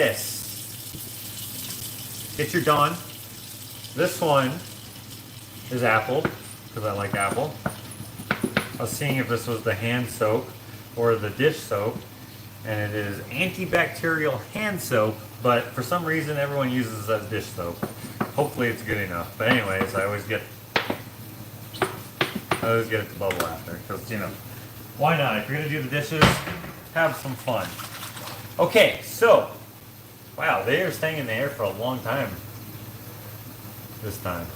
this. Get your Dawn. This one is apple, because I like apple. I was seeing if this was the hand soap or the dish soap, and it is antibacterial hand soap, but for some reason everyone uses it as dish soap. Hopefully it's good enough. But anyways, I always get it to bubble after, because, you know, why not? If you're gonna do the dishes, have some fun. Okay, so, wow, they are staying in the air for a long time this time.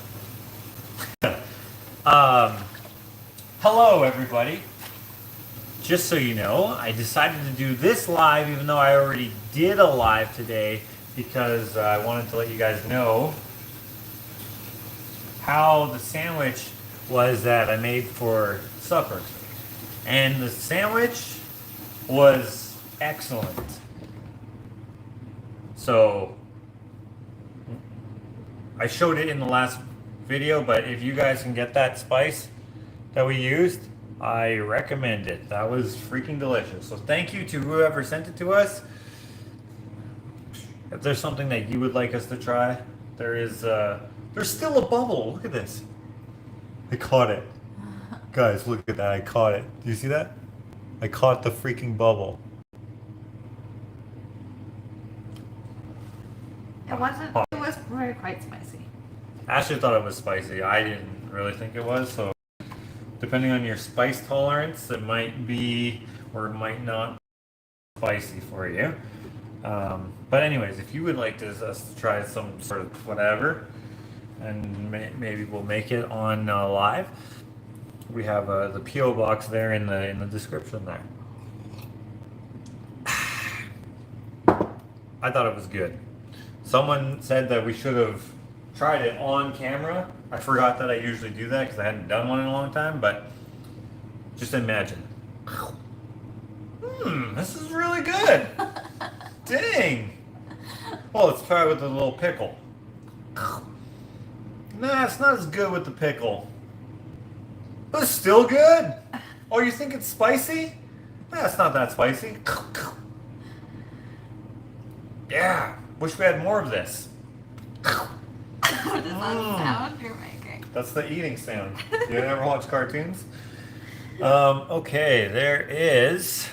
Hello everybody. Just so you know, I decided to do this live even though I already did a live today, because I wanted to let you guys know how the sandwich was that I made for supper. And the sandwich was excellent. So I showed it in the last video, but if you guys can get that spice that we used, I recommend it. That was freaking delicious. So thank you to whoever sent it to us. If there's something that you would like us to try, there's still a bubble. Look at this. I caught it. Guys, look at that. I caught it. Do you see that? I caught the freaking bubble. It was very quite spicy. Ashley thought it was spicy. I didn't really think it was, so depending on your spice tolerance, it might be or it might not be spicy for you. But anyways, if you would like us to try some sort of whatever, and maybe we'll make it on live, we have the P.O. box there in the description there. I thought it was good. Someone said that we should have tried it on camera. I forgot that I usually do that because I hadn't done one in a long time, but just imagine. This is really good. Dang. Well, let's try it with a little pickle. Nah, it's not as good with the pickle. But it's still good. Oh, you think it's spicy? Nah, it's not that spicy. Yeah. Wish we had more of this. What is that sound you're making? That's the eating sound. You ever watch cartoons? Okay, there is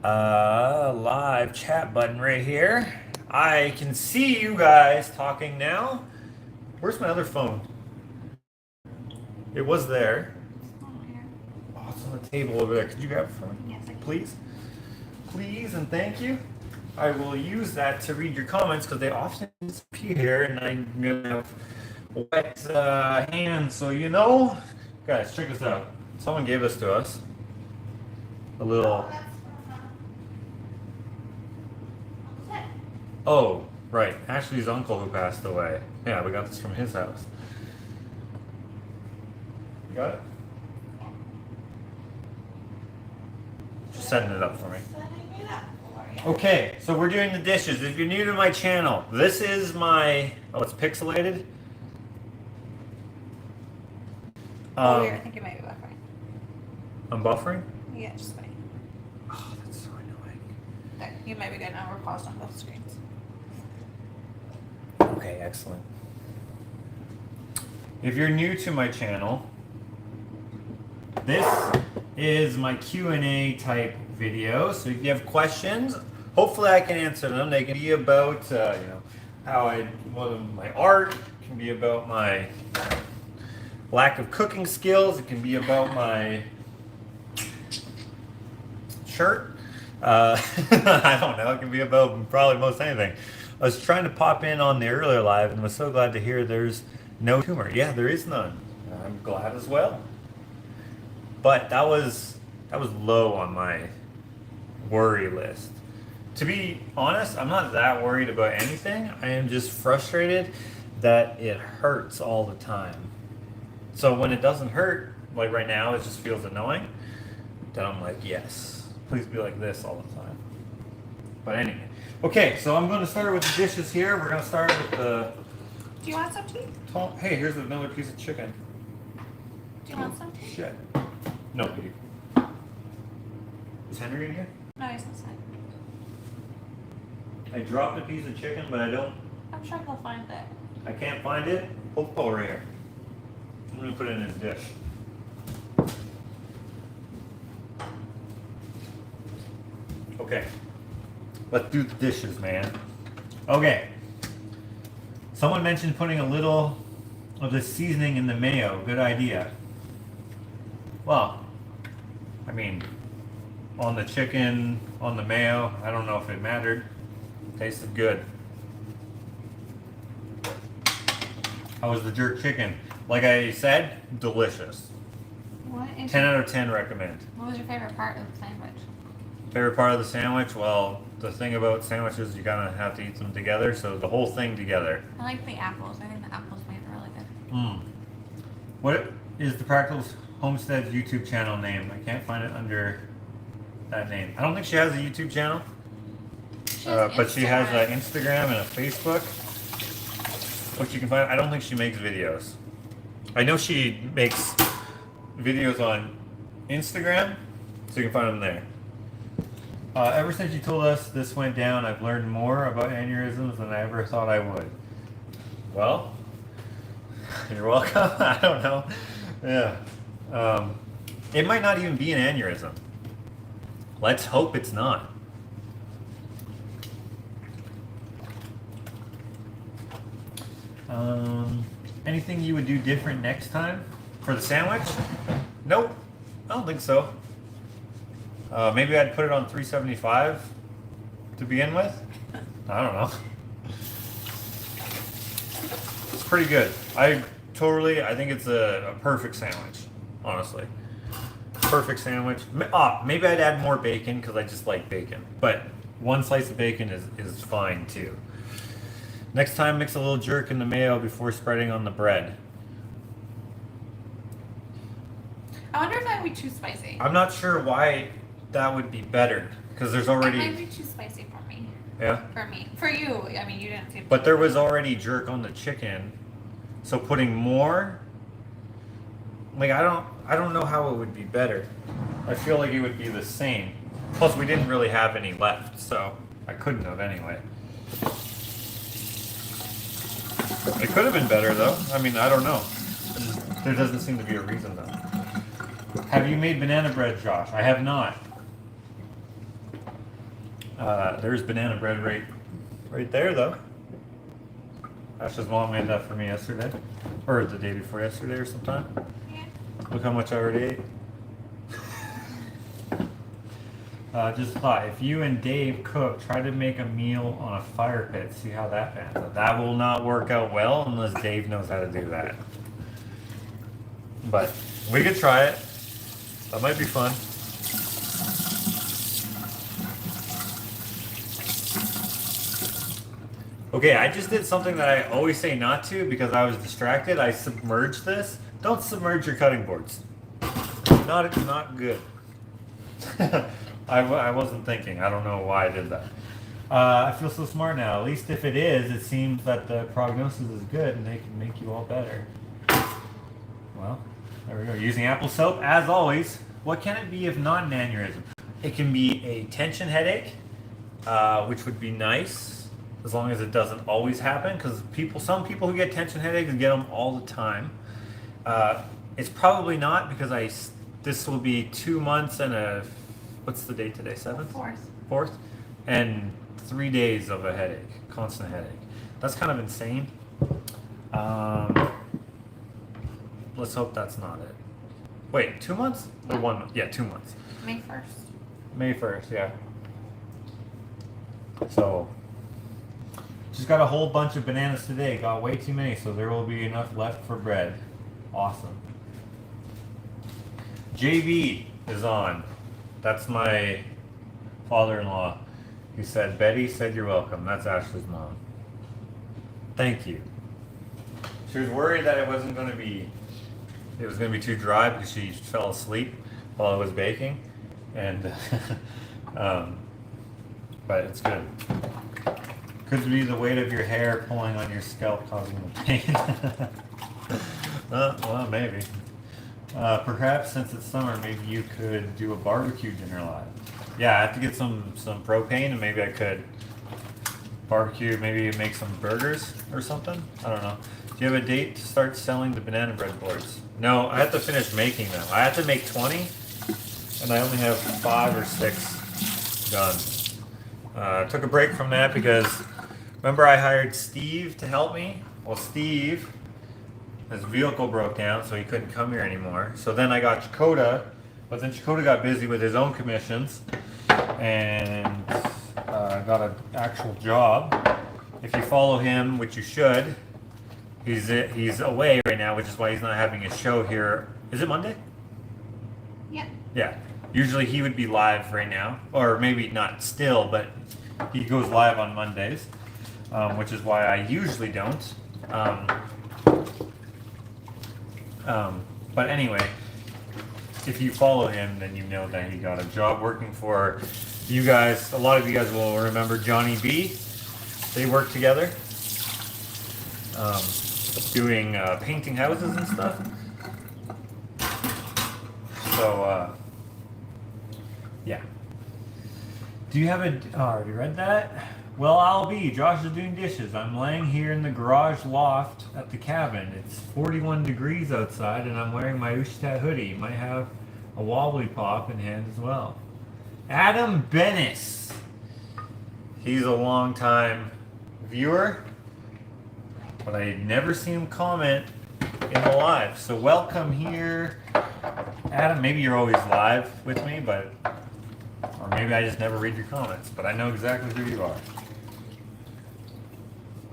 a live chat button right here. I can see you guys talking now. Where's my other phone? It was there. Oh, it's on the table over there. Could you grab it for me? Yes, I can. Please? Please and thank you. I will use that to read your comments because they often disappear and I'm going to have wet hands. So, you know, guys, check this out. Someone gave this to us. A little... Oh, right. Ashley's uncle who passed away. Yeah, we got this from his house. You got it? Just setting it up for me. Okay, so we're doing the dishes. If you're new to my channel, this is my... Oh, it's pixelated? I think you might be buffering. I'm buffering? Yeah, just wait. Oh, that's so annoying. There, you might be good now. We're paused on both screens. Okay, excellent. If you're new to my channel, this is my Q&A type video. So if you have questions, hopefully I can answer them. They can be about, you know, my art. It can be about my lack of cooking skills. It can be about my shirt. I don't know. It can be about probably most anything. I was trying to pop in on the earlier live and was so glad to hear there's no tumor. Yeah, there is none. I'm glad as well. But that was low on my worry list. To be honest, I'm not that worried about anything. I am just frustrated that it hurts all the time. So when it doesn't hurt, like right now, it just feels annoying. Then I'm like, yes, please be like this all the time. But anyway. Okay, so I'm going to start with the dishes here. We're going to start with the... Do you want some tea? Hey, here's another piece of chicken. Do you want some tea? Shit. No, baby. Is Henry in here? No, he's inside. I dropped a piece of chicken, but I'm sure he'll find it. I can't find it. Oh, right here. I'm gonna put it in his dish. Okay. Let's do the dishes, man. Okay. Someone mentioned putting a little of the seasoning in the mayo. Good idea. Well, I mean, on the chicken, on the mayo, I don't know if it mattered. Tasted good. How was the jerk chicken? Like I said, delicious. What is 10 out of 10 recommend. What was your favorite part of the sandwich? Favorite part of the sandwich? Well, the thing about sandwiches, you gotta have to eat them together, so the whole thing together. I like the apples. I think the apples made it really good. Mm. What is the Practical Homestead's YouTube channel name? I can't find it under that name. I don't think she has a YouTube channel, but she has an Instagram and a Facebook, which you can find. I don't think she makes videos. I know she makes videos on Instagram, so you can find them there. Ever since you told us this went down, I've learned more about aneurysms than I ever thought I would. Well, you're welcome. I don't know. Yeah. It might not even be an aneurysm. Let's hope it's not. Anything you would do different next time for the sandwich? Nope. I don't think so. Maybe I'd put it on 375 to begin with. I don't know. It's pretty good. I think it's a perfect sandwich, honestly. Perfect sandwich. Maybe I'd add more bacon because I just like bacon. But one slice of bacon is fine too. Next time, mix a little jerk in the mayo before spreading on the bread. I wonder if that would be too spicy. I'm not sure why that would be better because there's already. It might be too spicy for me. Yeah. For me. For you, I mean, you didn't say. But there was already jerk on the chicken, so putting more. Like I don't know how it would be better. I feel like it would be the same. Plus, we didn't really have any left, so I couldn't have anyway. It could have been better though. I mean, I don't know. There doesn't seem to be a reason though. Have you made banana bread, Josh? I have not. There's banana bread right there though. Ash's mom made that for me yesterday, or the day before yesterday, or sometime. Yeah. Look how much I already ate. Just thought, if you and Dave cook, try to make a meal on a fire pit. See how that pans out. That will not work out well unless Dave knows how to do that. But we could try it. That might be fun. Okay, I just did something that I always say not to because I was distracted. I submerged this. Don't submerge your cutting boards. Not good. I wasn't thinking. I don't know why I did that. I feel so smart now. At least if it is, it seems that the prognosis is good and they can make you all better. Well, there we go. Using apple soap, as always. What can it be if not an aneurysm? It can be a tension headache, which would be nice, as long as it doesn't always happen, because some people who get tension headaches get them all the time. It's probably not, because this will be 2 months and what's the date today? 7th? 4th? And 3 days of a headache, constant headache. That's kind of insane. Let's hope that's not it. Wait, 2 months? Or 1 month? Yeah, 2 months. May 1st. May 1st, yeah. So, just got a whole bunch of bananas today. Got way too many, so there will be enough left for bread. Awesome. JV is on. That's my father-in-law. He said, Betty said you're welcome. That's Ashley's mom. Thank you. She was worried that it was going to be too dry because she fell asleep while I was baking. And, but it's good. Could be the weight of your hair pulling on your scalp causing the pain. Well, maybe. Perhaps since it's summer, maybe you could do a barbecue dinner live. Yeah, I have to get some propane, and maybe I could. barbecue, maybe make some burgers or something. I don't know. Do you have a date to start selling the banana bread boards? No, I have to finish making them. I have to make 20, and I only have 5 or 6 done. Took a break from that because remember I hired Steve to help me? Well, Steve, his vehicle broke down, so he couldn't come here anymore. So then I got Chakota, but then Chakota got busy with his own commissions and got an actual job. If you follow him, which you should, he's away right now, which is why he's not having a show here. Is it Monday? Yeah. Yeah. Usually he would be live right now, or maybe not still, but he goes live on Mondays, which is why I usually don't. But anyway, if you follow him, then you know that he got a job working for you guys. A lot of you guys will remember Johnny B. They work together, doing painting houses and stuff. So, yeah. Do you have a... Oh, I already read that. Well, I'll be. Josh is doing dishes. I'm laying here in the garage loft at the cabin. It's 41 degrees outside, and I'm wearing my Ushtat hoodie. Might have a wobbly pop in hand as well. Adam Bennis. He's a long-time viewer, but I never seen him comment in the live. So welcome here, Adam. Maybe you're always live with me, but... Or maybe I just never read your comments, but I know exactly who you are.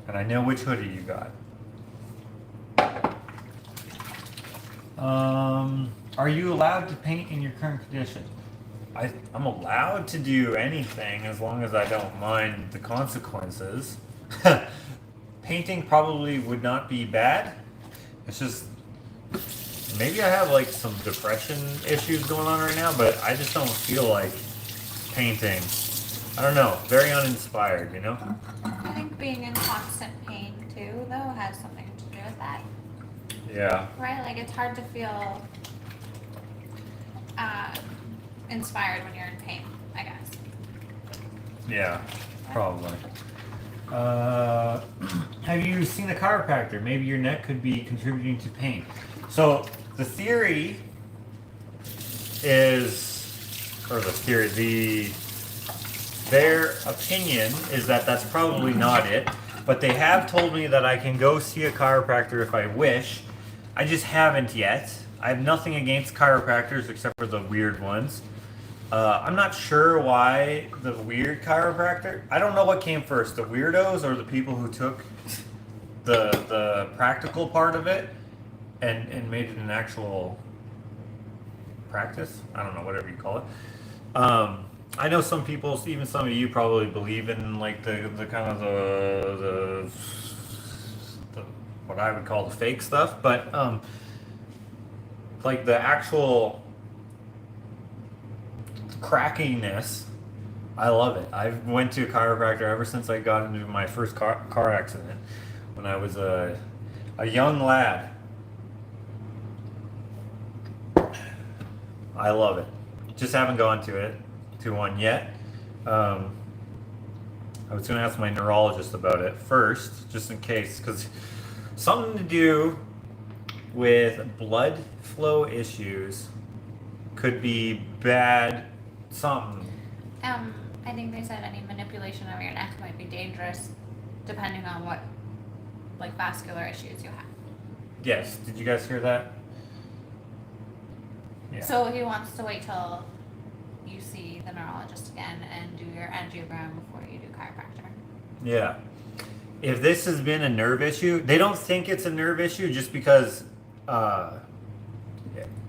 And I know which hoodie you got. Are you allowed to paint in your current condition? I'm allowed to do anything as long as I don't mind the consequences. Painting probably would not be bad. It's just... Maybe I have like some depression issues going on right now, but I just don't feel like painting. I don't know, very uninspired, you know? I think being in constant pain too, though, has something to do with that. Yeah. Right? Like, it's hard to feel inspired when you're in pain, I guess. Yeah, probably. Have you seen a chiropractor? Maybe your neck could be contributing to pain. So, the theory is, or their opinion is that that's probably not it, but they have told me that I can go see a chiropractor if I wish. I just haven't yet. I have nothing against chiropractors except for the weird ones. I'm not sure why the weird chiropractor. I don't know what came first, the weirdos or the people who took the practical part of it and made it an actual practice. I don't know, whatever you call it. I know some people, even some of you, probably believe in like the kind of the what I would call the fake stuff, but like the actual crackiness, I love it. I went to a chiropractor ever since I got into my first car accident when I was a young lad. I love it. Just haven't gone to one yet. I was going to ask my neurologist about it first, just in case, because something to do with blood flow issues could be bad something. I think they said any manipulation of your neck might be dangerous, depending on what, like, vascular issues you have. Yes. Did you guys hear that? Yeah. So he wants to wait till you see the neurologist again and do your angiogram before you do chiropractor. Yeah. If this has been a nerve issue, they don't think it's a nerve issue just because I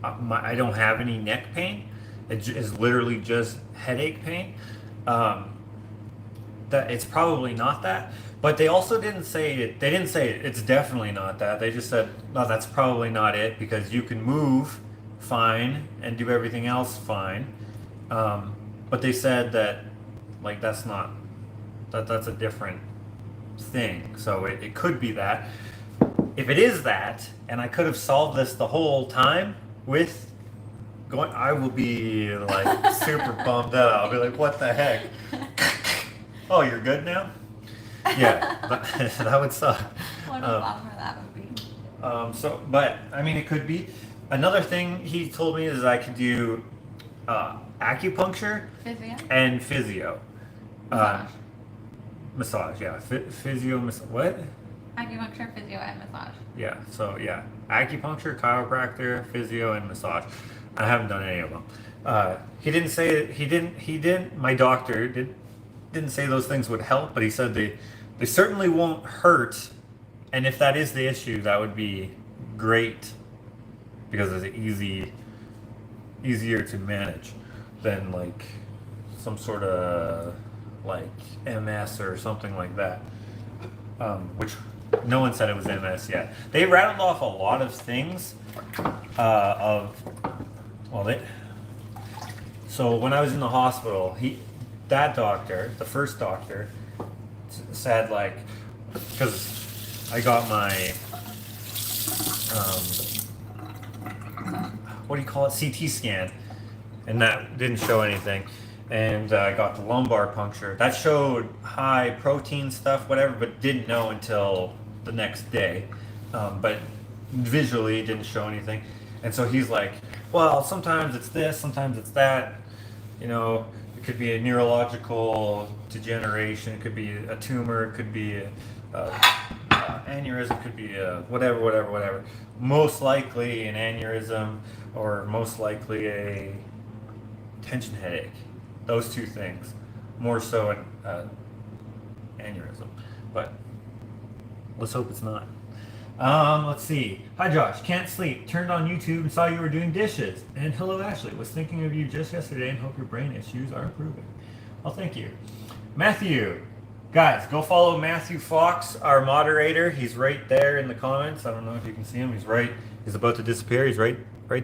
don't have any neck pain. It is literally just headache pain. That it's probably not that. But they also didn't say it. They didn't say it's definitely not that. They just said, no, that's probably not it because you can move fine and do everything else fine. But they said that, like, that's not, that's a different thing. So it could be that. If it is that, and I could have solved this the whole time with going, I will be like super bummed out. I'll be like, what the heck? Oh, you're good now? Yeah, that would suck. What a bummer that would be. But I mean, it could be. Another thing he told me is I could do acupuncture Physio? and physio. Massage. Massage, yeah. Physio, what? Acupuncture, physio, and massage. Yeah, so yeah. Acupuncture, chiropractor, physio, and massage. I haven't done any of them. He didn't say, my doctor didn't say those things would help, but he said they certainly won't hurt. And if that is the issue, that would be great because it's easier to manage than like some sort of like MS or something like that. Which no one said it was MS yet. They rattled off a lot of things. So when I was in the hospital, that doctor, the first doctor, said like, because I got my, what do you call it, CT scan, and that didn't show anything. And I got the lumbar puncture. That showed high protein stuff, whatever, but didn't know until the next day. But visually, it didn't show anything. And so he's like, well, sometimes it's this, sometimes it's that. You know, it could be a neurological degeneration, it could be a tumor, it could be a aneurysm, it could be a whatever. Most likely an aneurysm, or most likely a tension headache. Those two things. More so an aneurysm. But let's hope it's not. Let's see. Hi Josh, can't sleep. Turned on YouTube and saw you were doing dishes. And hello Ashley, was thinking of you just yesterday and hope your brain issues are improving. Well, thank you. Matthew, guys, go follow Matthew Fox, our moderator. He's right there in the comments. I don't know if you can see him. He's about to disappear. He's right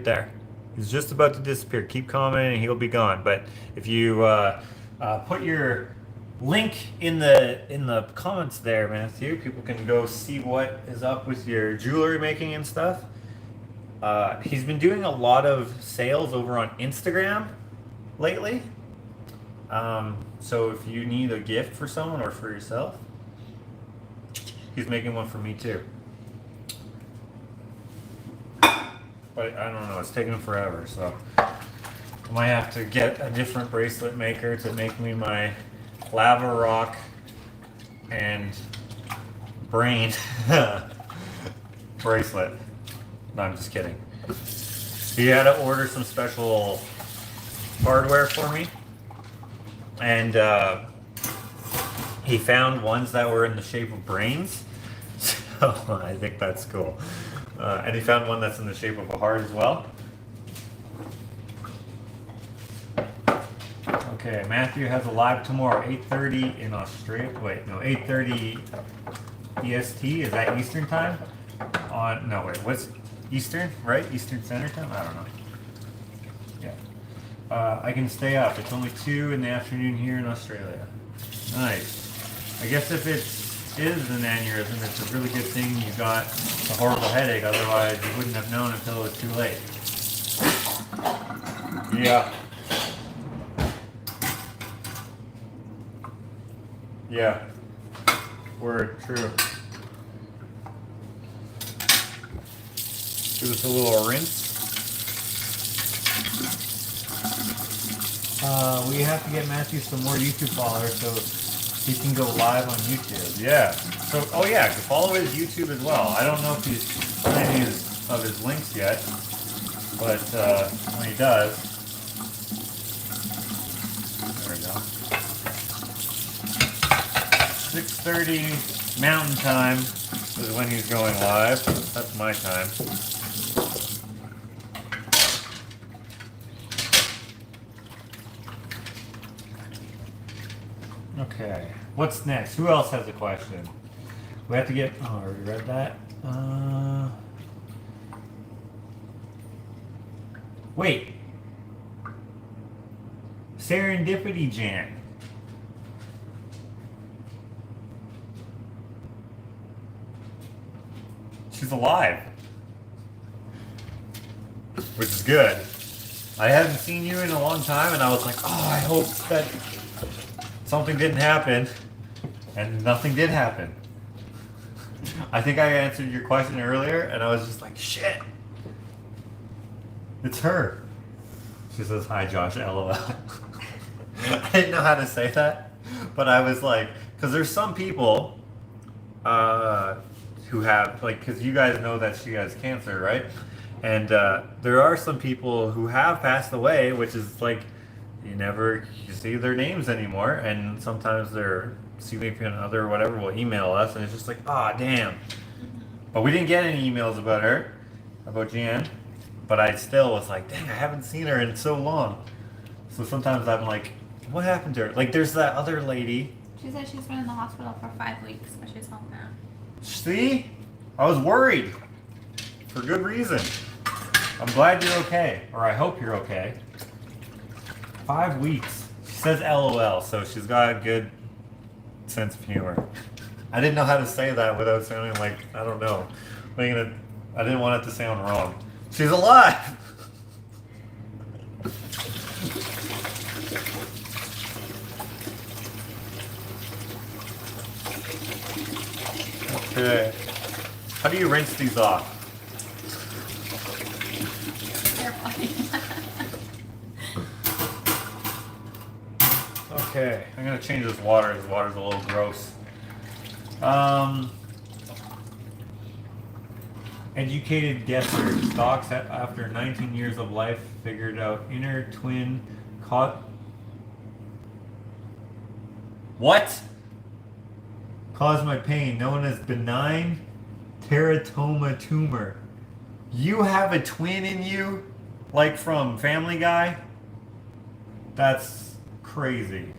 there. He's just about to disappear. Keep commenting, he'll be gone. But if you put your link in the comments there, Matthew, people can go see what is up with your jewelry making and stuff. He's been doing a lot of sales over on Instagram lately. So if you need a gift for someone or for yourself, he's making one for me too. But I don't know, it's taking him forever, so I might have to get a different bracelet maker to make me my lava rock and brain bracelet. No, I'm just kidding. He had to order some special hardware for me, and he found ones that were in the shape of brains, so I think that's cool. And he found one that's in the shape of a heart as well. Okay, Matthew has a live tomorrow, 8:30 in Australia. Wait, no, 8:30 EST. Is that Eastern time? What's Eastern, right? Eastern Standard Time? I don't know. Yeah. I can stay up. It's only 2 in the afternoon here in Australia. Nice. I guess if it is an aneurysm, it's a really good thing you got a horrible headache. Otherwise, you wouldn't have known until it was too late. Yeah. Yeah. Word. True. Give us a little rinse. We have to get Matthew some more YouTube followers so he can go live on YouTube. Yeah. So, follow his YouTube as well. I don't know if he's put any of his links yet, but when he does, there we go. 6:30 Mountain Time is when he's going live. That's my time. Okay, what's next? Who else has a question? We have to get. Oh, I already read that. Wait. Serendipity Jan. She's alive, which is good. I haven't seen you in a long time, and I was like, oh, I hope that something didn't happen. And nothing did happen. I think I answered your question earlier, and I was just like, shit. It's her. She says, hi, Josh, LOL. I didn't know how to say that, but I was like, because there's some people who have, like, because you guys know that she has cancer, right? And there are some people who have passed away, which is like, you see their names anymore, and sometimes their significant other or whatever will email us, and it's just like, ah, damn. But we didn't get any emails about her, about Jan. But I still was like, dang, I haven't seen her in so long. So sometimes I'm like, what happened to her? Like, there's that other lady. She said she's been in the hospital for 5 weeks, but she's home now. See? I was worried. For good reason. I'm glad you're okay. Or I hope you're okay. 5 weeks. She says LOL, so she's got a good sense of humor. I didn't know how to say that without sounding like, I don't know. I didn't want it to sound wrong. She's alive! Okay. How do you rinse these off? Okay, I'm gonna change this water. This water's a little gross. Educated guesser stalks after 19 years of life figured out inner twin caught. What? Caused my pain, known as benign teratoma tumor. You have a twin in you? Like from Family Guy? That's crazy.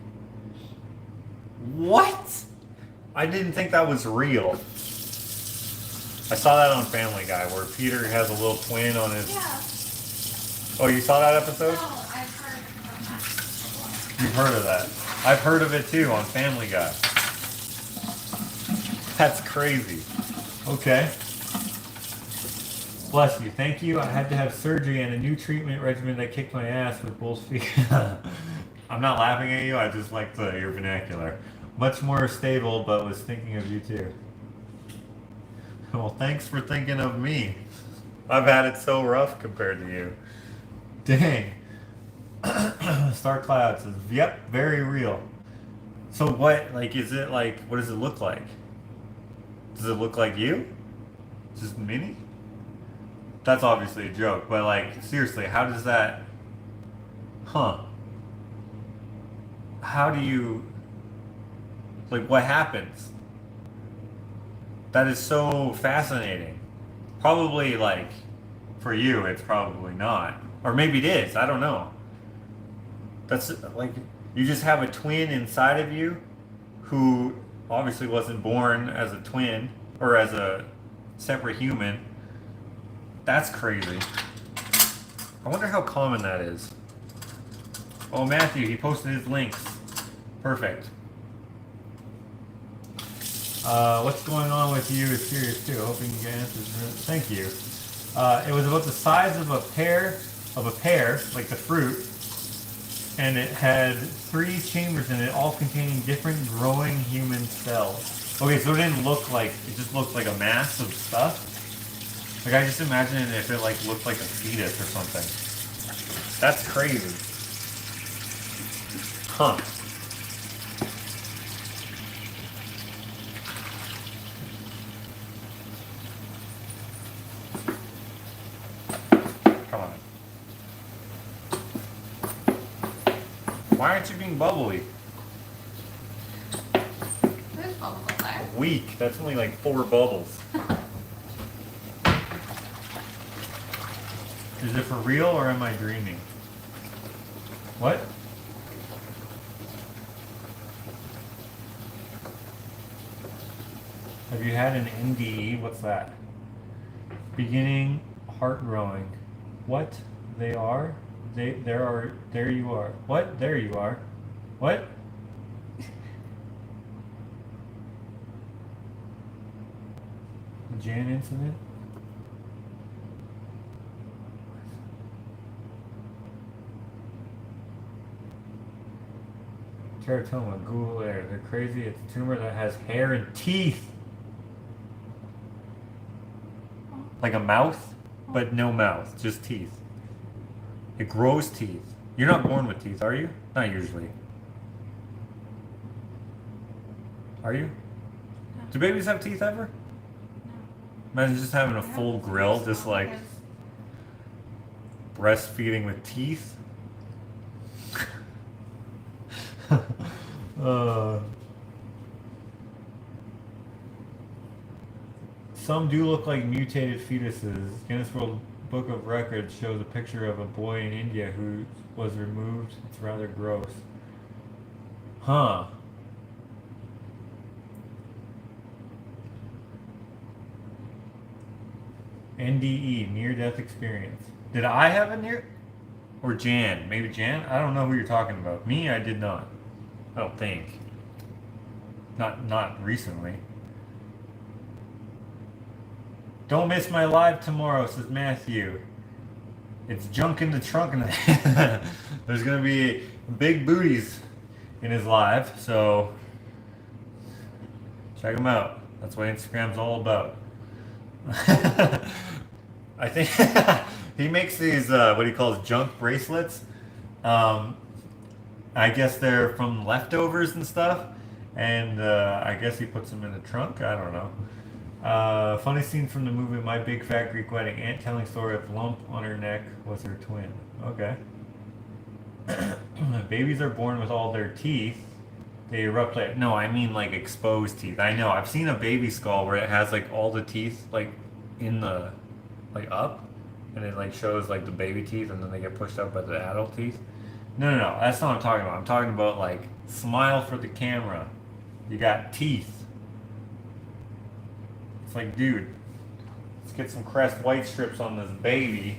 What? I didn't think that was real. I saw that on Family Guy where Peter has a little twin on his... Yeah. Oh, you saw that episode? No, I've heard of that. You've heard of that. I've heard of it too on Family Guy. That's crazy. Okay. Bless you. Thank you. I had to have surgery and a new treatment regimen that kicked my ass with both feet. I'm not laughing at you. I just like your vernacular. Much more stable, but was thinking of you too. Well, thanks for thinking of me. I've had it so rough compared to you. Dang. Star Cloud says, yep, very real. So what, like, is it like, what does it look like? Does it look like you? Just mini? That's obviously a joke, but like, seriously, how does that, how do you, like, what happens? That is so fascinating. Probably, like, for you, it's probably not. Or maybe it is, I don't know. That's, like, you just have a twin inside of you who obviously wasn't born as a twin or as a separate human. That's crazy. I wonder how common that is. Oh, Matthew, he posted his links. Perfect. What's going on with you is curious too. Hoping you get answers. Thank you. It was about the size of a pear, like the fruit, and it had 3 chambers in it, all containing different growing human cells. Okay, so it didn't look like, it just looked like a mass of stuff. Like, I just imagine if it like looked like a fetus or something. That's crazy. Huh. Come on. Why aren't you being bubbly? There's bubbles there. Weak. That's only like 4 bubbles. Is it for real or am I dreaming? What? Have you had an NDE? What's that? Beginning heart growing. What? They are? There are, there you are. What? There you are. What? Jan incident? Keratoma, Google there. They're crazy. It's a tumor that has hair and teeth. Like a mouth, but no mouth, just teeth. It grows teeth. You're not born with teeth, are you? Not usually. Are you? Do babies have teeth ever? No. Imagine just having a full grill, just like breastfeeding with teeth. Some do look like mutated fetuses. Guinness World Book of Records shows a picture of a boy in India who was removed. It's rather gross. Huh. NDE, near-death experience. Did I have a near... Or Jan? Maybe Jan? I don't know who you're talking about. Me, I did not. I don't think. Not recently. Don't miss my live tomorrow, says Matthew. It's junk in the trunk. There's going to be big booties in his live, so check him out. That's what Instagram's all about. I think he makes these, what he calls junk bracelets. I guess they're from leftovers and stuff. And I guess he puts them in the trunk. I don't know. Funny scene from the movie My Big Fat Greek Wedding. Aunt telling story of lump on her neck was her twin. Okay. Babies are born with all their teeth. They erupt like... No, I mean like exposed teeth. I know. I've seen a baby skull where it has like all the teeth like in the... like up. And it like shows like the baby teeth and then they get pushed up by the adult teeth. No. That's not what I'm talking about. I'm talking about like smile for the camera. You got teeth. It's like, dude, let's get some Crest white strips on this baby.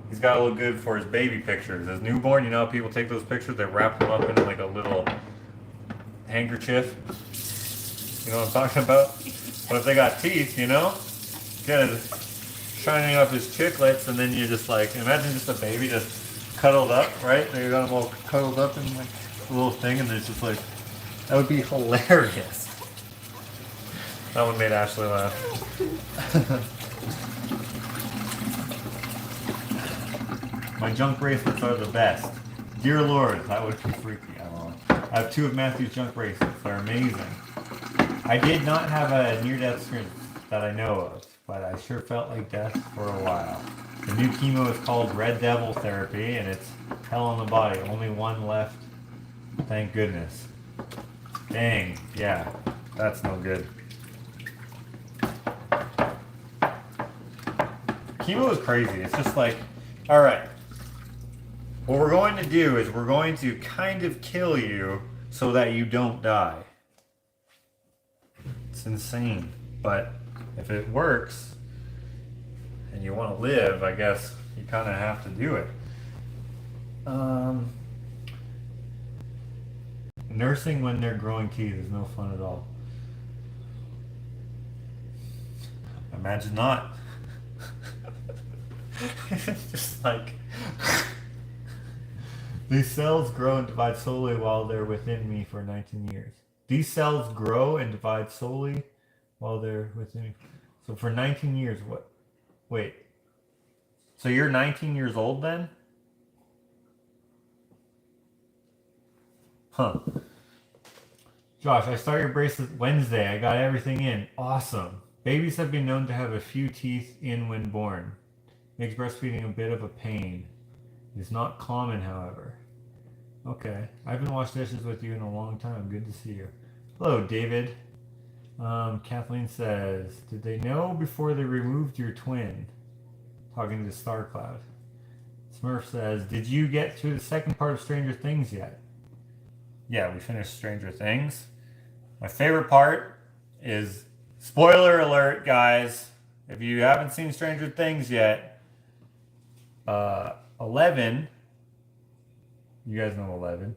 He's got to look good for his baby pictures. As newborn, you know how people take those pictures? They wrap them up in like a little handkerchief. You know what I'm talking about? But if they got teeth, you know, get it shining up his chiclets, and then you're just like, imagine just a baby just cuddled up, right? They got them all cuddled up in like a little thing, and it's just like, that would be hilarious. That one made Ashley laugh. My junk bracelets are the best. Dear Lord, that would be freaky. I don't know. I have 2 of Matthew's junk bracelets. They're amazing. I did not have a near-death experience that I know of, but I sure felt like death for a while. The new chemo is called Red Devil Therapy, and it's hell on the body. Only one left. Thank goodness. Dang. Yeah. That's no good. Chemo is crazy. It's just like, all right, what we're going to do is we're going to kind of kill you so that you don't die. It's insane. But if it works and you want to live, I guess you kind of have to do it. Nursing when they're growing teeth is no fun at all. Imagine not. It's just like these cells grow and divide solely while they're within me for 19 years. These cells grow and divide solely while they're within me. So for 19 years, what? Wait. So you're 19 years old then? Huh. Josh, I start your bracelet Wednesday. I got everything in. Awesome. Babies have been known to have a few teeth in when born. Makes breastfeeding a bit of a pain. It's not common, however. Okay. I haven't washed dishes with you in a long time. Good to see you. Hello, David. Kathleen says, did they know before they removed your twin? Talking to StarCloud. Smurf says, did you get through the second part of Stranger Things yet? Yeah, we finished Stranger Things. My favorite part is, spoiler alert, guys. If you haven't seen Stranger Things yet, 11, you guys know 11.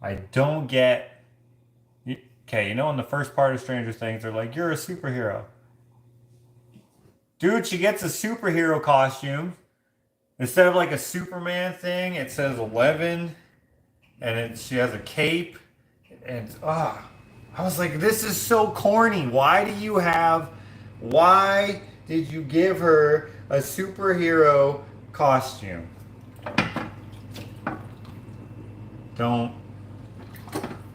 I don't get, okay, you know in the first part of Stranger Things, they're like, you're a superhero. Dude, she gets a superhero costume. Instead of like a Superman thing, it says 11. and she has a cape, and I was like, this is so corny. Why did you give her a superhero costume? Don't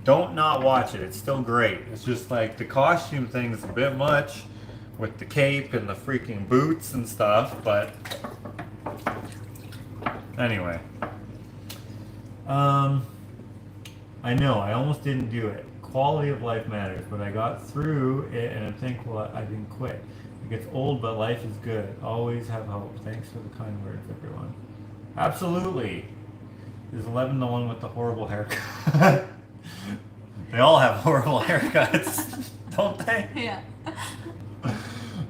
not watch it. It's still great. It's just like the costume thing is a bit much with the cape and the freaking boots and stuff, but anyway. I know, I almost didn't do it. Quality of life matters, but I got through it and I'm thankful I didn't quit. It gets old, but life is good. Always have hope. Thanks for the kind words, everyone. Absolutely. Is 11 the one with the horrible haircut? They all have horrible haircuts, don't they? Yeah.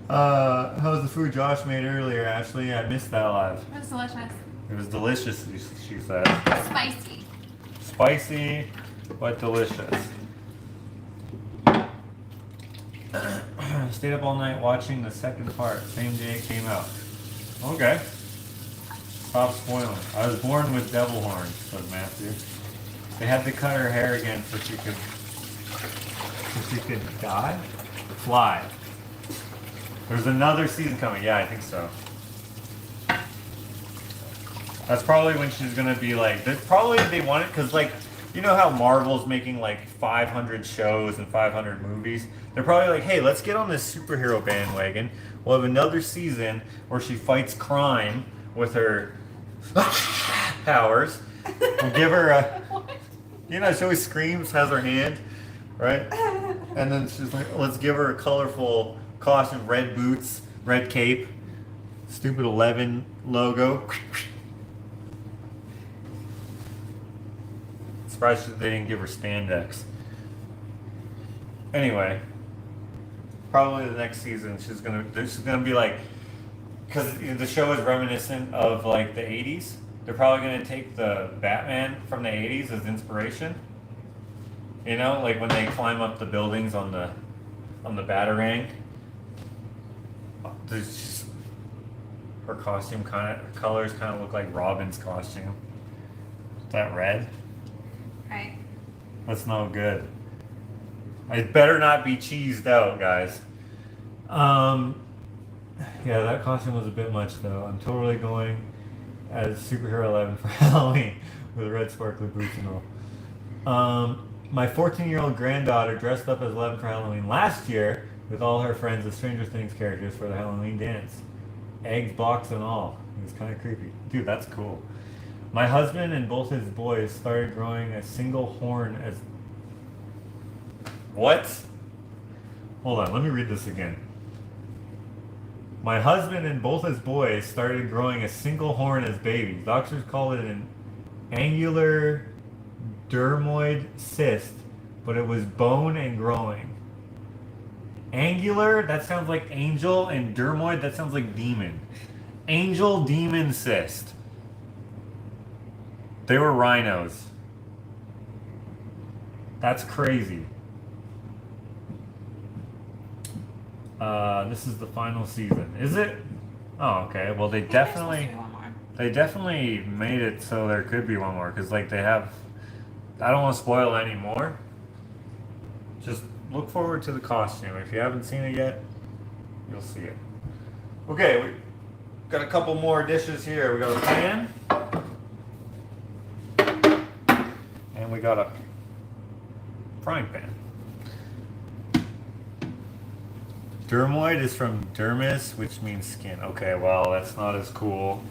How was the food Josh made earlier, Ashley? I missed that live. It was delicious. It was delicious, she said. Spicy. Spicy, but delicious. Stayed up all night watching the second part. Same day it came out. Okay. Stop spoiling. I was born with devil horns, says Matthew. They had to cut her hair again so she could die? Fly. There's another season coming. Yeah, I think so. That's probably when she's gonna be like, they want it, because like, you know how Marvel's making like 500 shows and 500 movies? They're probably like, hey, let's get on this superhero bandwagon. We'll have another season where she fights crime with her powers. We'll give her a, you know, she always screams, has her hand, right? And then she's like, let's give her a colorful costume, red boots, red cape, stupid 11 logo. Surprised they didn't give her spandex. Anyway, probably the next season she's gonna be like, because the show is reminiscent of like the 80s. They're probably gonna take the Batman from the 80s as inspiration. You know, like when they climb up the buildings on the Batarang. There's just, her costume colors kind of look like Robin's costume. Is that red? Right. That's no good. It better not be cheesed out, guys. Yeah, that costume was a bit much though. I'm totally going as Superhero 11 for Halloween with red sparkly boots and all. My 14-year-old granddaughter dressed up as 11 for Halloween last year with all her friends as Stranger Things characters for the Halloween dance. Eggs, box, and all. It was kind of creepy. Dude, that's cool. My husband and both his boys started growing a single horn as... What? Hold on, let me read this again. My husband and both his boys started growing a single horn as babies. Doctors call it an angular dermoid cyst, but it was bone and growing. Angular, that sounds like angel, and dermoid, that sounds like demon. Angel demon cyst. They were rhinos. That's crazy. This is the final season. Is it? Oh, okay. Well, they definitely made it so there could be one more, because like they have. I don't want to spoil any more. Just look forward to the costume. If you haven't seen it yet, you'll see it. Okay, we got a couple more dishes here. We got a pan. And we got a frying pan. Dermoid is from dermis, which means skin. Okay, well, that's not as cool,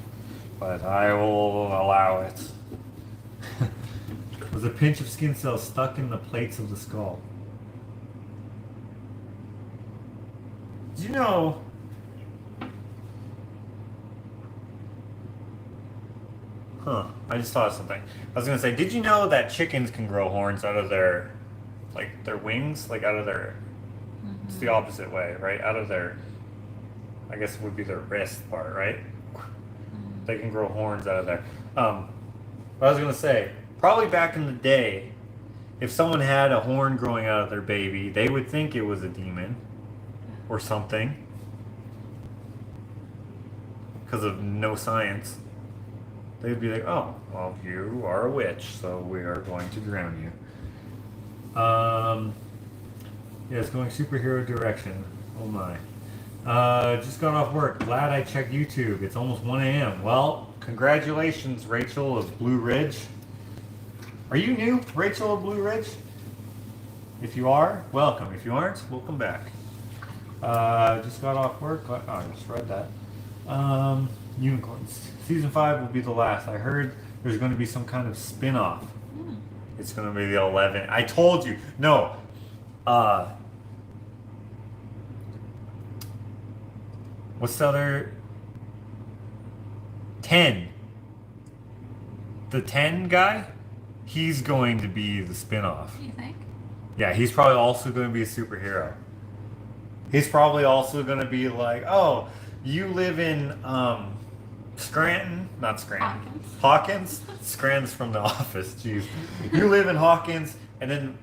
but I will allow it. There's a pinch of skin cells stuck in the plates of the skull. Do you know... Huh, I just thought of something. I was going to say, did you know that chickens can grow horns out of their, like, their wings? Like, out of their... It's the opposite way, right? Out of their... I guess it would be their wrist part, right? They can grow horns out of there. What I was going to say, probably back in the day, if someone had a horn growing out of their baby, they would think it was a demon or something because of no science. they'd be like, oh, well, you are a witch, so we are going to drown you. Yeah, it's going superhero direction. Oh my. Just got off work. Glad I checked YouTube. It's almost 1 a.m. Well, congratulations, Rachel of Blue Ridge. Are you new, Rachel of Blue Ridge? If you are, welcome. If you aren't, welcome back. Just got off work. Oh, I just read that. Unicorns. Season 5 will be the last. I heard there's going to be some kind of spin-off. It's going to be the 11. I told you. No. What's the other? 10. The 10 guy? He's going to be the spin-off. You think? Yeah, he's probably also going to be a superhero. He's probably also going to be like, oh, you live in Scranton, not Scranton, Hawkins. Scranton's from The Office. Jeez, you live in Hawkins, and then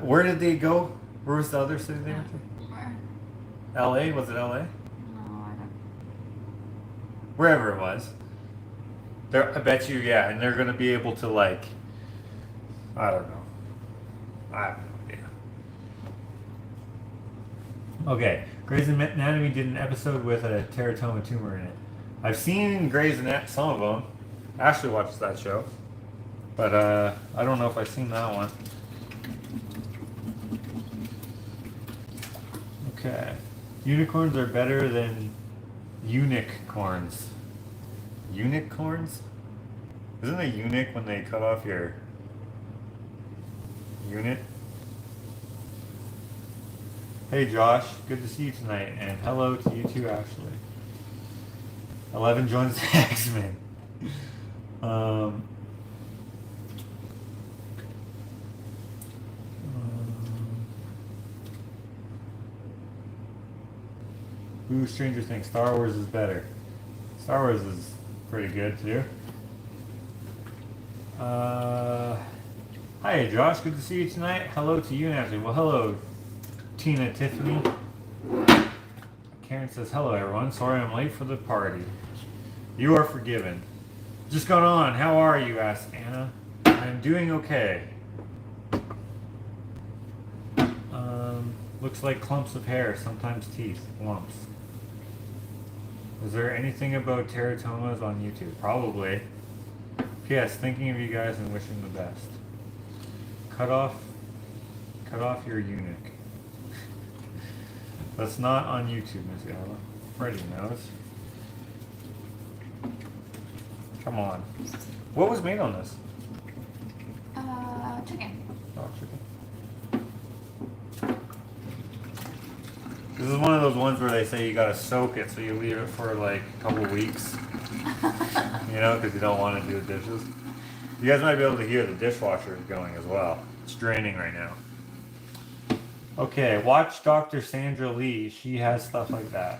where did they go? Where was the other city they went to? Where? L.A. Was it L.A.? No, I don't. Wherever it was. I bet you, yeah, and they're going to be able to like, I don't know. I have no idea. Okay, Grey's Anatomy did an episode with a teratoma tumor in it. I've seen Grey's Anatomy, some of them. Ashley watches that show. But I don't know if I've seen that one. Okay. Unicorns are better than unicorns. Unicorns? Isn't a eunuch when they cut off your unit? Hey Josh, good to see you tonight, and hello to you too, Ashley. 11 joins the X-Men. Ooh, Stranger Things. Star Wars is better. Star Wars is pretty good too. Hi Josh, good to see you tonight. Hello to you, Nancy. Well, hello, Tina Tiffany. Karen says, hello everyone. Sorry I'm late for the party. You are forgiven. Just got on. How are you? Asked Anna. I'm doing okay. Looks like clumps of hair, sometimes teeth, lumps. Is there anything about teratomas on YouTube? Probably. P.S. Thinking of you guys and wishing the best. Cut off your eunuch. That's not on YouTube, Miss Ella. Freddie knows. Come on. What was made on this? Chicken. Oh, chicken. This is one of those ones where they say you gotta soak it, so you leave it for like a couple weeks. You know, because you don't want to do the dishes. You guys might be able to hear the dishwasher is going as well. It's draining right now. Okay, watch Dr. Sandra Lee. She has stuff like that.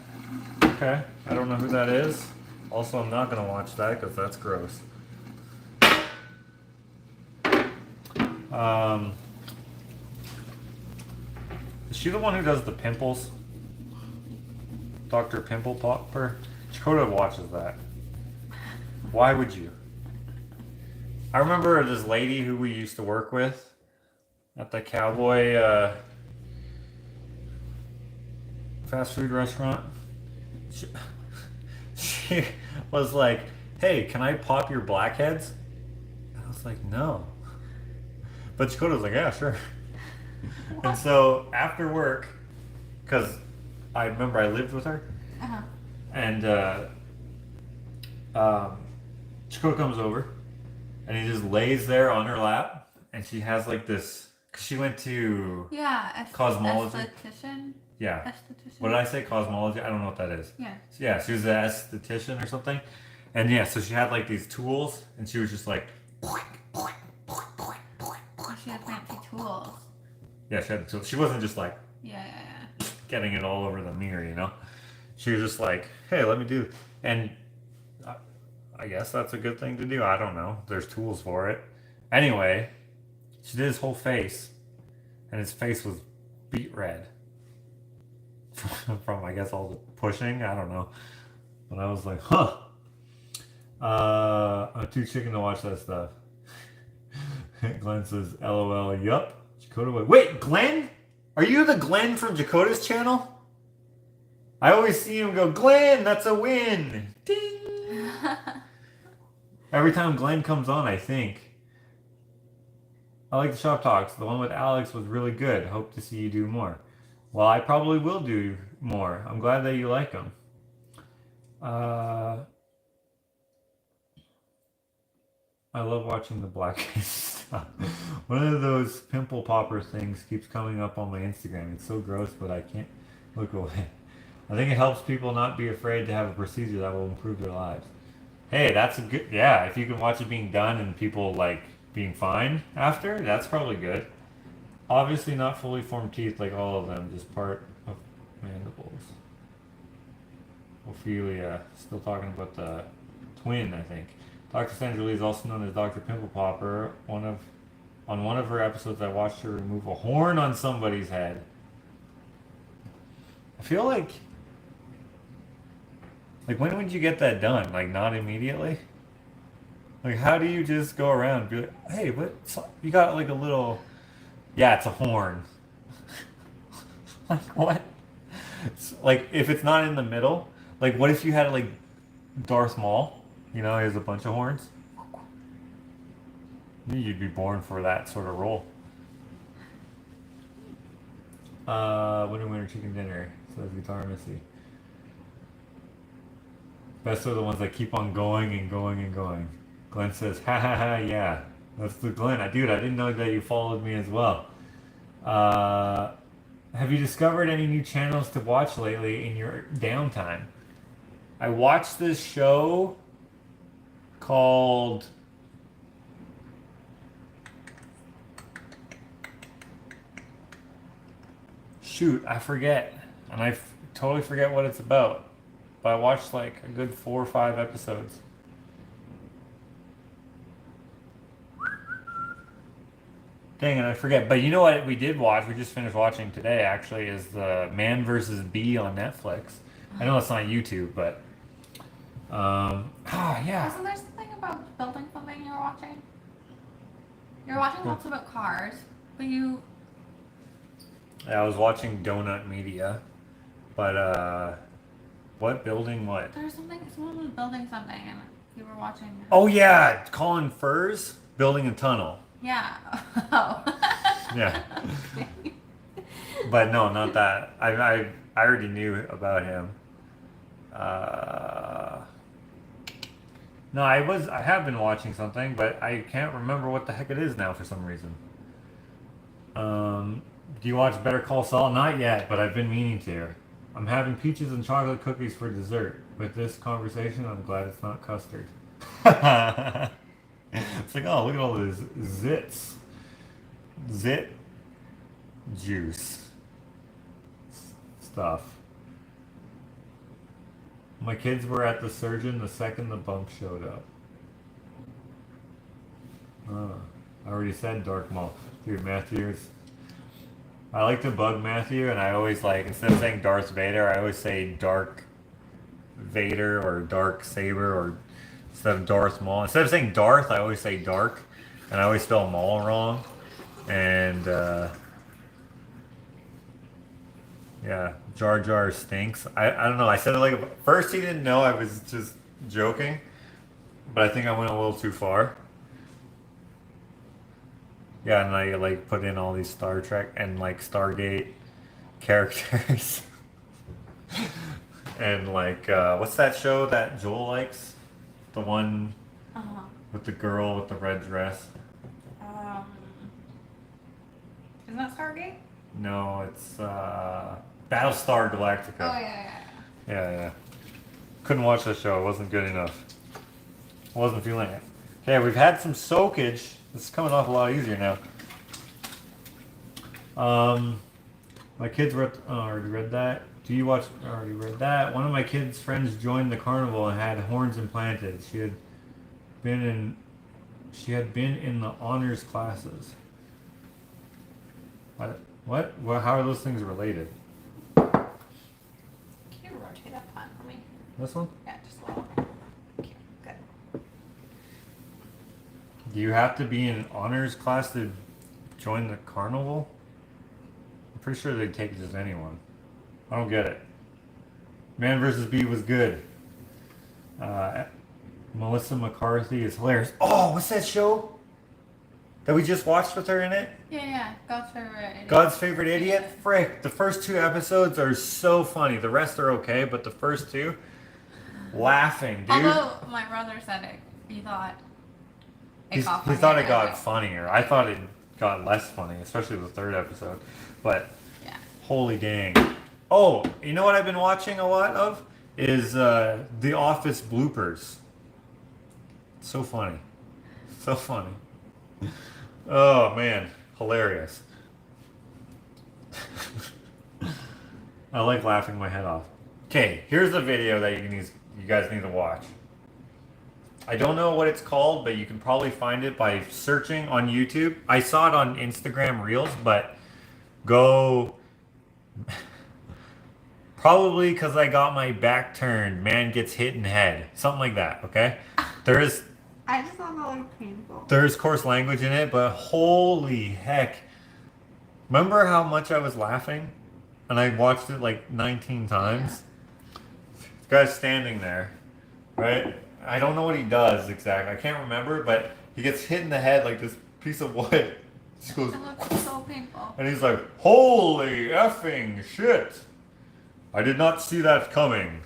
Okay, I don't know who that is. Also, I'm not going to watch that because that's gross. Is she the one who does the pimples? Dr. Pimple Popper? Dakota watches that. Why would you? I remember this lady who we used to work with at the Cowboy fast food restaurant. She was like, hey, can I pop your blackheads? And I was like, no. But Dakota was like, yeah, sure. And so after work, because I remember I lived with her, and Dakota comes over, and he just lays there on her lap, and she has like this, because she went to cosmology. Esthetician? Yeah. Esthetician? What did I say? Cosmology? I don't know what that is. Yeah. So, yeah, she was an esthetician or something. And yeah, so she had like these tools, and she was just like... She had fancy tools. Yeah, she had the tools. She wasn't just like... Yeah. getting it all over the mirror, you know? She was just like, hey, let me do... And I guess that's a good thing to do. I don't know. There's tools for it. Anyway, she did his whole face, and his face was beet red. From I guess all the pushing, I don't know. But I was like, huh. I'm too chicken to watch that stuff. Glenn says, LOL, yup. Dakota, wait, Glenn? Are you the Glenn from Dakota's channel? I always see him go, Glenn, that's a win. Ding. Every time Glenn comes on, I think. I like the shop talks. The one with Alex was really good. Hope to see you do more. Well, I probably will do more. I'm glad that you like them. I love watching the black stuff. One of those pimple popper things keeps coming up on my Instagram. It's so gross, but I can't look away. I think it helps people not be afraid to have a procedure that will improve their lives. Hey, that's a good, yeah, if you can watch it being done and people like being fine after, that's probably good. Obviously not fully formed teeth like all of them, just part of mandibles. Ophelia, still talking about the twin, I think. Dr. Sandra Lee is also known as Dr. Pimple Popper. On one of her episodes, I watched her remove a horn on somebody's head. I feel like when would you get that done? Like, not immediately? Like, how do you just go around and be like, hey, what? You got like a little... Yeah, it's a horn. Like, what? It's, like, if it's not in the middle, like, what if you had, like, Darth Maul? You know, he has a bunch of horns. You'd be born for that sort of role. Winter chicken dinner, says Guitar Missy. Best are the ones that keep on going and going and going. Glenn says, ha ha ha, yeah. That's the Glenn. Dude, I didn't know that you followed me as well. Have you discovered any new channels to watch lately in your downtime? I watched this show called... Shoot, I forget. And I totally forget what it's about. But I watched like a good 4 or 5 episodes. Dang it, I forget. But you know what we did watch? We just finished watching today, actually, is the Man vs. Bee on Netflix. I know it's not YouTube, but... yeah. Wasn't there something about building something you were watching? You were watching lots about cars, but you... Yeah, I was watching Donut Media. But, what? Building what? There was something, someone was building something and you were watching... Oh, yeah! Colin Furs building a tunnel. Yeah. Oh. Yeah. But no, not that. I already knew about him. No, I have been watching something, but I can't remember what the heck it is now for some reason. Do you watch Better Call Saul? Not yet, but I've been meaning to. I'm having peaches and chocolate cookies for dessert. With this conversation, I'm glad it's not custard. It's like, oh, look at all this zit juice stuff. My kids were at the surgeon the second the bump showed up. I already said Dark Maul. Dude, Matthews. I like to bug Matthew, and I always like, instead of saying Darth Vader, I always say Dark Vader or Dark Saber, or instead of Darth Maul. Instead of saying Darth, I always say Dark, and I always spell Maul wrong. And, yeah, Jar Jar stinks. I don't know, I said it like, first he didn't know I was just joking, but I think I went a little too far. Yeah, and I like put in all these Star Trek and like Stargate characters. And like, what's that show that Joel likes? The one with the girl with the red dress. Isn't that Stargate? No, it's Battlestar Galactica. Oh, yeah. Yeah. Couldn't watch the show. It wasn't good enough. Wasn't feeling it. Okay, we've had some soakage. This is coming off a lot easier now. My kids were already read that. Do you watch? Already read that. One of my kids' friends joined the carnival and had horns implanted. She had been in the honors classes. What? Well, how are those things related? Can you rotate that plant for me? This one? Yeah, just a little. Thank you. Good. Do you have to be in honors class to join the carnival? I'm pretty sure they'd take just anyone. I don't get it. Man vs. Bee was good. Melissa McCarthy is hilarious. Oh, what's that show that we just watched with her in it? Yeah. God's favorite idiot. God's Favorite Idiot? Frick. The first 2 episodes are so funny. The rest are okay, but the first 2, laughing, dude. Although my brother said it, he thought He got thought it funnier. got funnier. I thought it got less funny, especially the 3rd episode. But Yeah. holy dang. Oh, you know what I've been watching a lot of? Is The Office bloopers. So funny. So funny. Oh, man. Hilarious. I like laughing my head off. Okay, here's a video that you guys need to watch. I don't know what it's called, but you can probably find it by searching on YouTube. I saw it on Instagram Reels, but go... Probably because I got my back turned, man gets hit in the head. Something like that, okay? There is... I just thought that was painful. There's coarse language in it, but holy heck. Remember how much I was laughing? And I watched it like 19 times? Yeah. This guy's standing there, right? I don't know what he does exactly. I can't remember, but he gets hit in the head like this piece of wood. He goes, It looks so painful. and he's like, holy effing shit. I did not see that coming.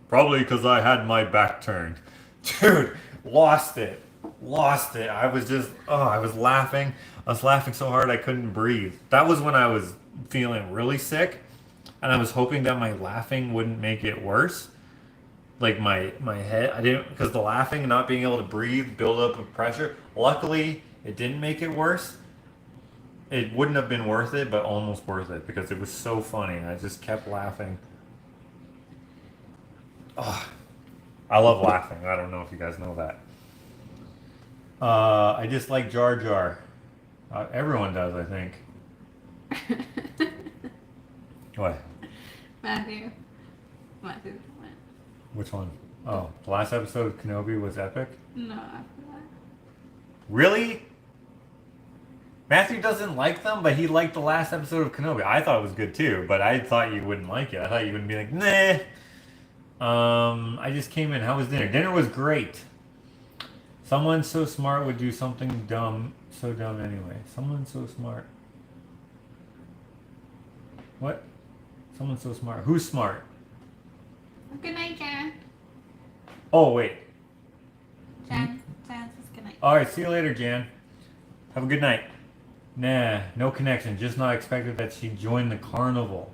Probably because I had my back turned. Dude, lost it. I was just, I was laughing. I was laughing so hard I couldn't breathe. That was when I was feeling really sick. And I was hoping that my laughing wouldn't make it worse. Like my head, I didn't, because the laughing and not being able to breathe, build up of pressure. Luckily, it didn't make it worse. It wouldn't have been worth it, but almost worth it because it was so funny. I just kept laughing. Oh, I love laughing. I don't know if you guys know that. I just like Jar Jar. Everyone does, I think. What? Matthew. Which one? Oh, the last episode of Kenobi was epic? No, after that. Really? Matthew doesn't like them, but he liked the last episode of Kenobi. I thought it was good too, but I thought you wouldn't like it. I thought you would be like, nah. I just came in. How was dinner? Dinner was great. Someone so smart would do something dumb. So dumb anyway. Someone so smart. What? Someone so smart. Who's smart? Good night, Jan. Oh, wait. Jan says good night. Alright, see you later, Jan. Have a good night. Nah, no connection. Just not expected that she joined the carnival.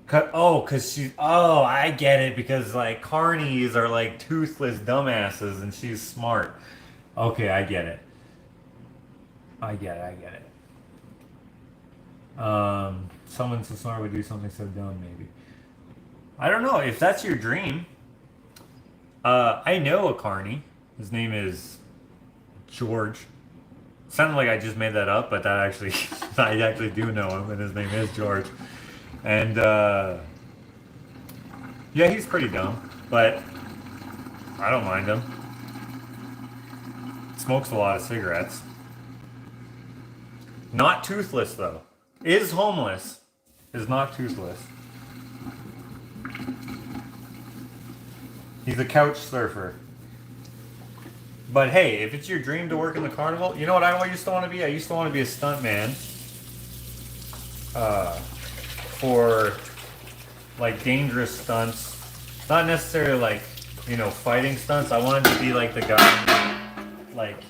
Because she's... Oh, I get it. Because, like, carnies are, like, toothless dumbasses, and she's smart. Okay, I get it. I get it. Someone so smart would do something so dumb, maybe. I don't know. If that's your dream. I know a carny. His name is George. Sounded like I just made that up, but that actually... I actually do know him, and his name is George. And, yeah, he's pretty dumb, but I don't mind him. Smokes a lot of cigarettes. Not toothless, though. Is homeless. Is not toothless. He's a couch surfer. But hey, if it's your dream to work in the carnival, you know what I used to want to be? I used to want to be a stuntman. For like dangerous stunts. Not necessarily like, you know, fighting stunts. I wanted to be like the guy, like,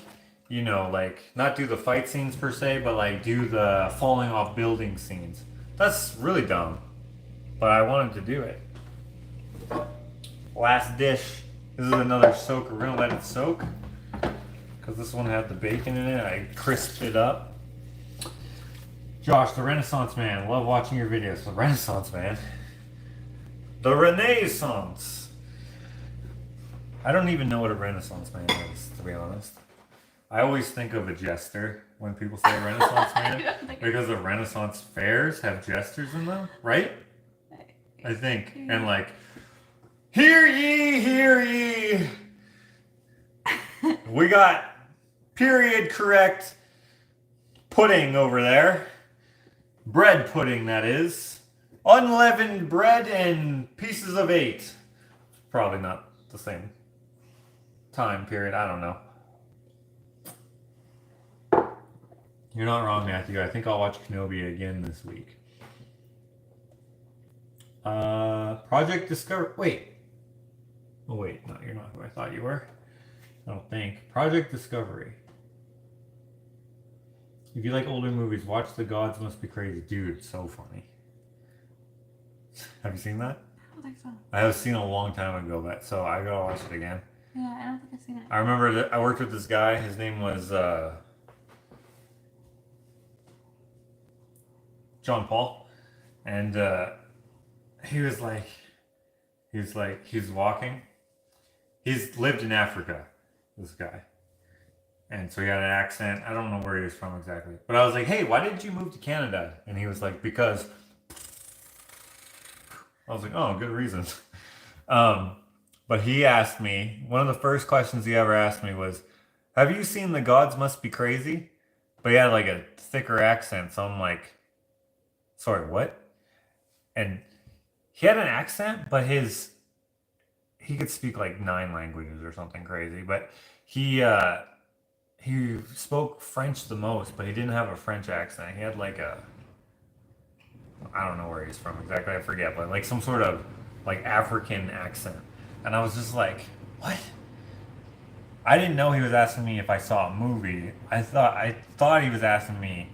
you know, like not do the fight scenes per se, but like do the falling off building scenes. That's really dumb, but I wanted to do it. Last dish. This is another soaker. We're gonna let it soak because this one had the bacon in it. I crisped it up. Josh, the Renaissance Man. Love watching your videos. The Renaissance Man. The Renaissance. I don't even know what a Renaissance Man is, to be honest. I always think of a jester when people say Renaissance Man because the Renaissance fairs have jesters in them, right? I think. And like, Hear ye, hear ye. We got period correct pudding over there. Bread pudding, that is. Unleavened bread and pieces of 8. Probably not the same time period. I don't know. You're not wrong, Matthew. I think I'll watch Kenobi again this week. Project Discover. Wait. Oh, wait. No, you're not who I thought you were. I don't think. Project Discovery. If you like older movies, watch The Gods Must Be Crazy. Dude, it's so funny. Have you seen that? I don't think so. I have seen it a long time ago, but so I gotta watch it again. Yeah, I don't think I've seen it. I remember that I worked with this guy. His name was John Paul, and he was walking. He's lived in Africa, this guy, and so he had an accent. I don't know where he was from exactly, but I was like, "Hey, why did you move to Canada?" And he was like, "Because." I was like, "Oh, good reason." But he asked me, one of the first questions he ever asked me was, "Have you seen The Gods Must Be Crazy?" But he had like a thicker accent, so I'm like, "Sorry, what?" And he had an accent, but he could speak like 9 languages or something crazy. But he spoke French the most, but he didn't have a French accent. He had like I don't know where he's from exactly, I forget, but like some sort of like African accent. And I was just like, what? I didn't know he was asking me if I saw a movie. I thought he was asking me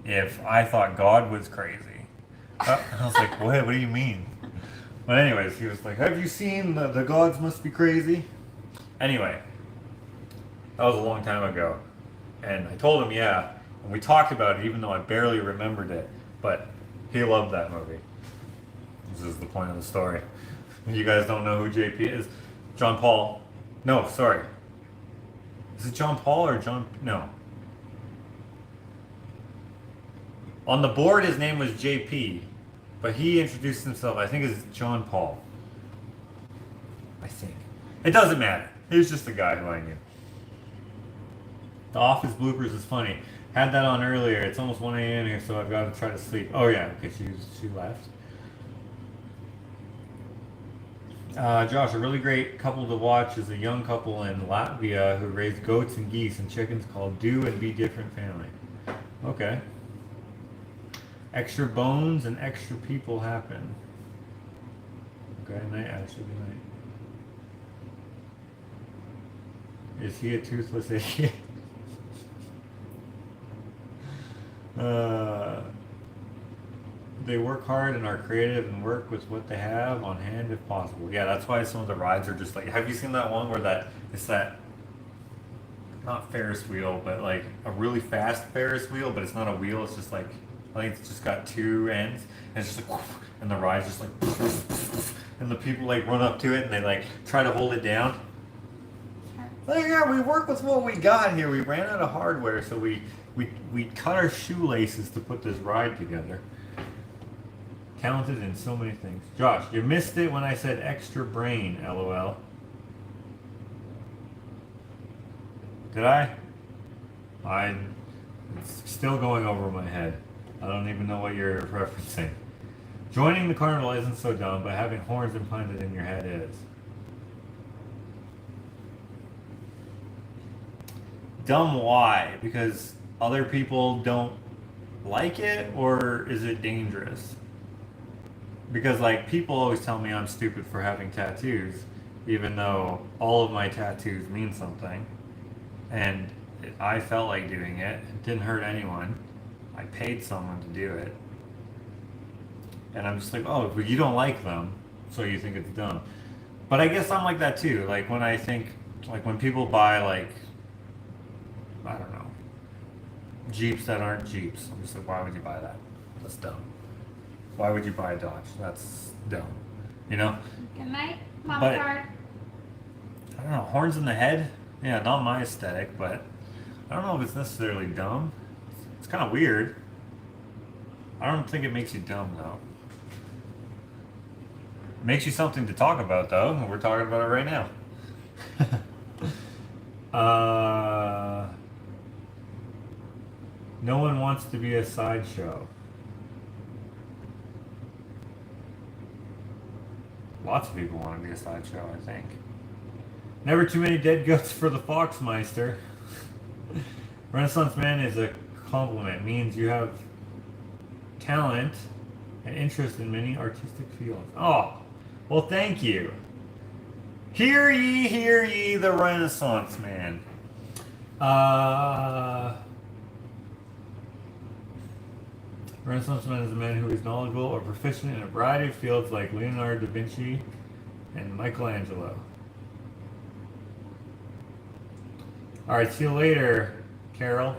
if I thought God was crazy. And I was like, what do you mean? But anyways, he was like, have you seen the Gods Must Be Crazy? Anyway, that was a long time ago. And I told him, yeah. And we talked about it, even though I barely remembered it. But he loved that movie. This is the point of the story. You guys don't know who JP is? John Paul. No, sorry. Is it John Paul or John? No. On the board, his name was JP. But he introduced himself, I think, as John Paul. I think. It doesn't matter. He was just a guy who I knew. The Office bloopers is funny. Had that on earlier. It's almost 1 a.m. here, so I've got to try to sleep. Oh, yeah. Okay, she left. Josh, a really great couple to watch is a young couple in Latvia who raise goats and geese and chickens called Do and Be Different Family. Okay. Extra bones and extra people happen. Okay, night, Ashley, good night. Is he a toothless idiot? They work hard and are creative and work with what they have on hand if possible. Yeah, that's why some of the rides are just like, have you seen that one where it's that, not Ferris wheel, but like a really fast Ferris wheel, but it's not a wheel, it's just like, I think it's just got 2 ends, and it's just like, and the ride's just like, and the people like run up to it and they like try to hold it down. Like, yeah, we work with what we got here. We ran out of hardware, so we cut our shoelaces to put this ride together. Talented in so many things. Josh, you missed it when I said extra brain, LOL. Did I? It's still going over my head. I don't even know what you're referencing. Joining the carnival isn't so dumb, but having horns implanted in your head is. Dumb why? Because other people don't like it, or is it dangerous? Because like people always tell me I'm stupid for having tattoos, even though all of my tattoos mean something. And I felt like doing it. It didn't hurt anyone. I paid someone to do it. And I'm just like, oh, but you don't like them, so you think it's dumb. But I guess I'm like that too. Like when I think, like when people buy like, I don't know, Jeeps that aren't Jeeps. I'm just like, why would you buy that? That's dumb. Why would you buy a Dodge? That's dumb. You know? Good night, Mama Card. I don't know, horns in the head? Yeah, not my aesthetic, but I don't know if it's necessarily dumb. It's kind of weird. I don't think it makes you dumb, though. Makes you something to talk about, though. And we're talking about it right now. No one wants to be a sideshow. Lots of people want to be a sideshow, I think. Never too many dead goats for the Foxmeister. Renaissance man is a compliment. Means you have talent and interest in many artistic fields. Oh, well, thank you. Hear ye, the Renaissance man. Renaissance man is a man who is knowledgeable or proficient in a variety of fields like Leonardo da Vinci and Michelangelo. Alright, see you later, Carol.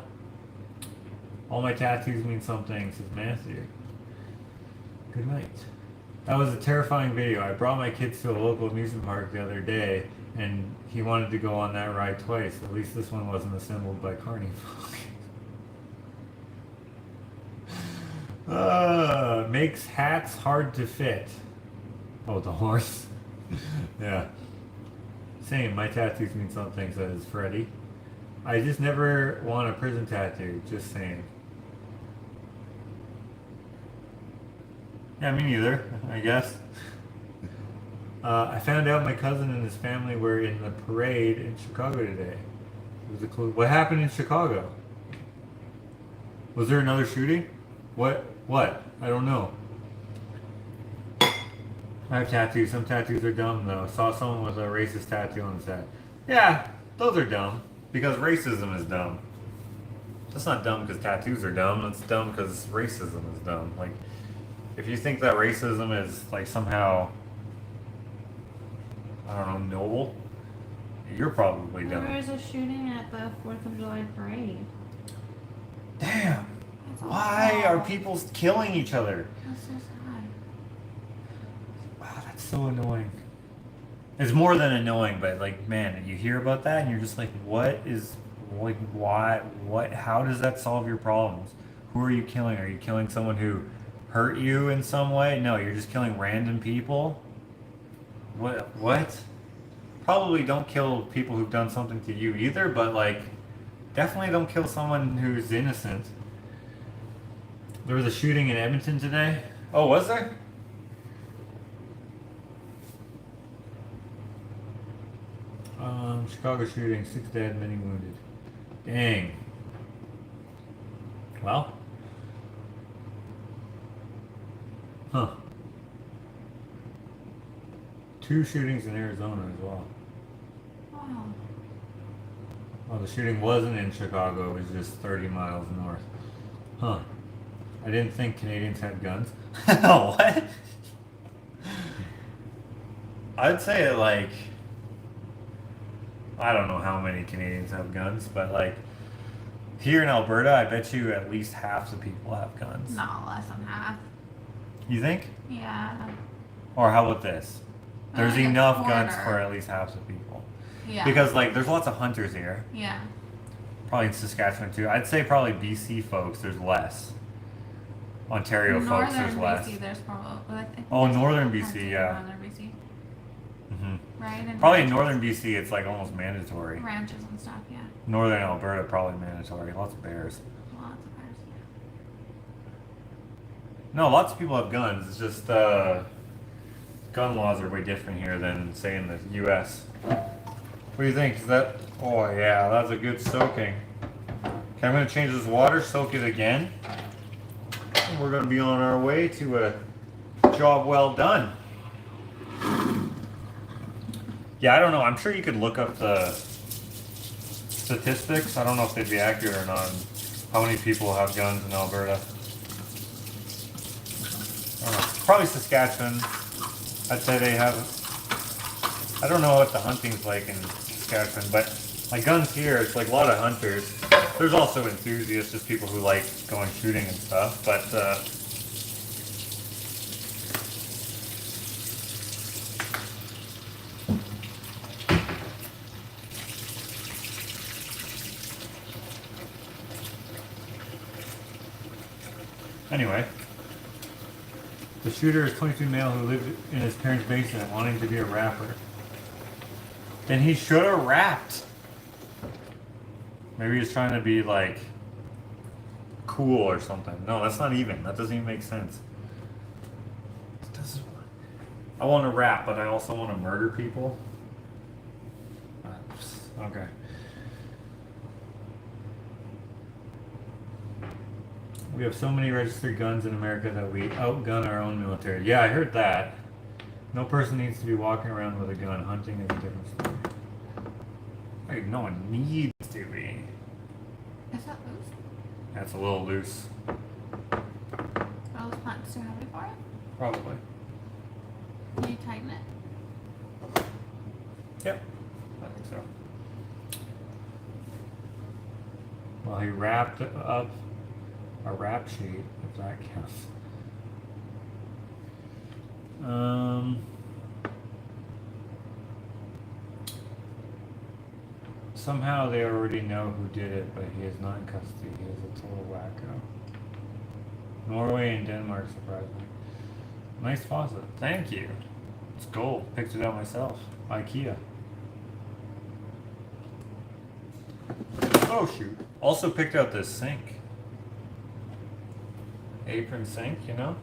All my tattoos mean something, says Matthew. Good night. That was a terrifying video. I brought my kids to a local amusement park the other day, and he wanted to go on that ride twice. At least this one wasn't assembled by Carney folk. Makes hats hard to fit. Oh, the horse? Yeah. Same, my tattoos mean something, says Freddie. I just never want a prison tattoo, just saying. Yeah, me neither, I guess. I found out my cousin and his family were in the parade in Chicago today. It was a clue. What happened in Chicago? Was there another shooting? What? I don't know. I have tattoos. Some tattoos are dumb, though. Saw someone with a racist tattoo on his head. Yeah, those are dumb. Because racism is dumb. That's not dumb because tattoos are dumb. It's dumb because racism is dumb. Like, if you think that racism is, like, somehow, I don't know, noble, you're probably dumb. There was a shooting at the 4th of July parade. Damn. Why are people killing each other? That's so sad. Wow, that's so annoying. It's more than annoying, but like, man, you hear about that and you're just like, what is, like, why, what, how does that solve your problems? Who are you killing? Are you killing someone who hurt you in some way? No, you're just killing random people? What? Probably don't kill people who've done something to you either, but like, definitely don't kill someone who's innocent. There was a shooting in Edmonton today. Oh, was there? Chicago shooting, 6 dead, many wounded. Dang. Well. Huh. 2 shootings in Arizona as well. Wow. Well, the shooting wasn't in Chicago, it was just 30 miles north. Huh. I didn't think Canadians had guns. What? I'd say like, I don't know how many Canadians have guns, but like here in Alberta, I bet you at least half the people have guns. No, less than half. You think? Yeah. Or how about this? There's Like a enough guns quarter. for at least half the people. Yeah. Because like there's lots of hunters here. Yeah. Probably in Saskatchewan too. I'd say probably BC folks, there's less. Ontario folks, there's less. BC, there's probably. I think Oh, there's northern plenty BC, in yeah. Northern BC. Mm-hmm. Right? And Probably in ranches- northern BC, it's like almost mandatory. ranches and stuff, yeah. Northern Alberta, probably mandatory. Lots of bears. Lots of cars, yeah. No, lots of people have guns. It's just gun laws are way different here than, say, in the U.S. What do you think? Is that? Oh yeah, that's a good soaking. Okay, I'm gonna change this water, soak it again. And we're gonna be on our way to a job well done. Yeah, I don't know. I'm sure you could look up the statistics. I don't know if they'd be accurate or not. How many people have guns in Alberta? I don't know. Probably Saskatchewan. I'd say they have. I don't know what the hunting's like in Saskatchewan, but like guns here, it's like a lot of hunters. There's also enthusiasts, just people who like going shooting and stuff. But anyway, The shooter is 22 male who lived in his parents' basement wanting to be a rapper. Then he should have rapped. Maybe he's trying to be like cool or something. No, that's not even. That doesn't even make sense. It doesn't. I want to rap, but I also want to murder people. Okay. We have so many registered guns in America that we outgun our own military. Yeah, I heard that. No person needs to be walking around with a gun. Hunting is a different story. Like, no one needs to be. Is that loose? That's a little loose. Are those pants too heavy for it? Probably. Can you tighten it? Yep. I think so. Well, he wrapped up a rap sheet, if that counts. Somehow they already know who did it, but he is not in custody. He is a total wacko. Norway and Denmark, surprisingly. Nice faucet. Thank you. It's gold. Picked it out myself. IKEA. Oh shoot. Also picked out this sink. Apron sink, you know?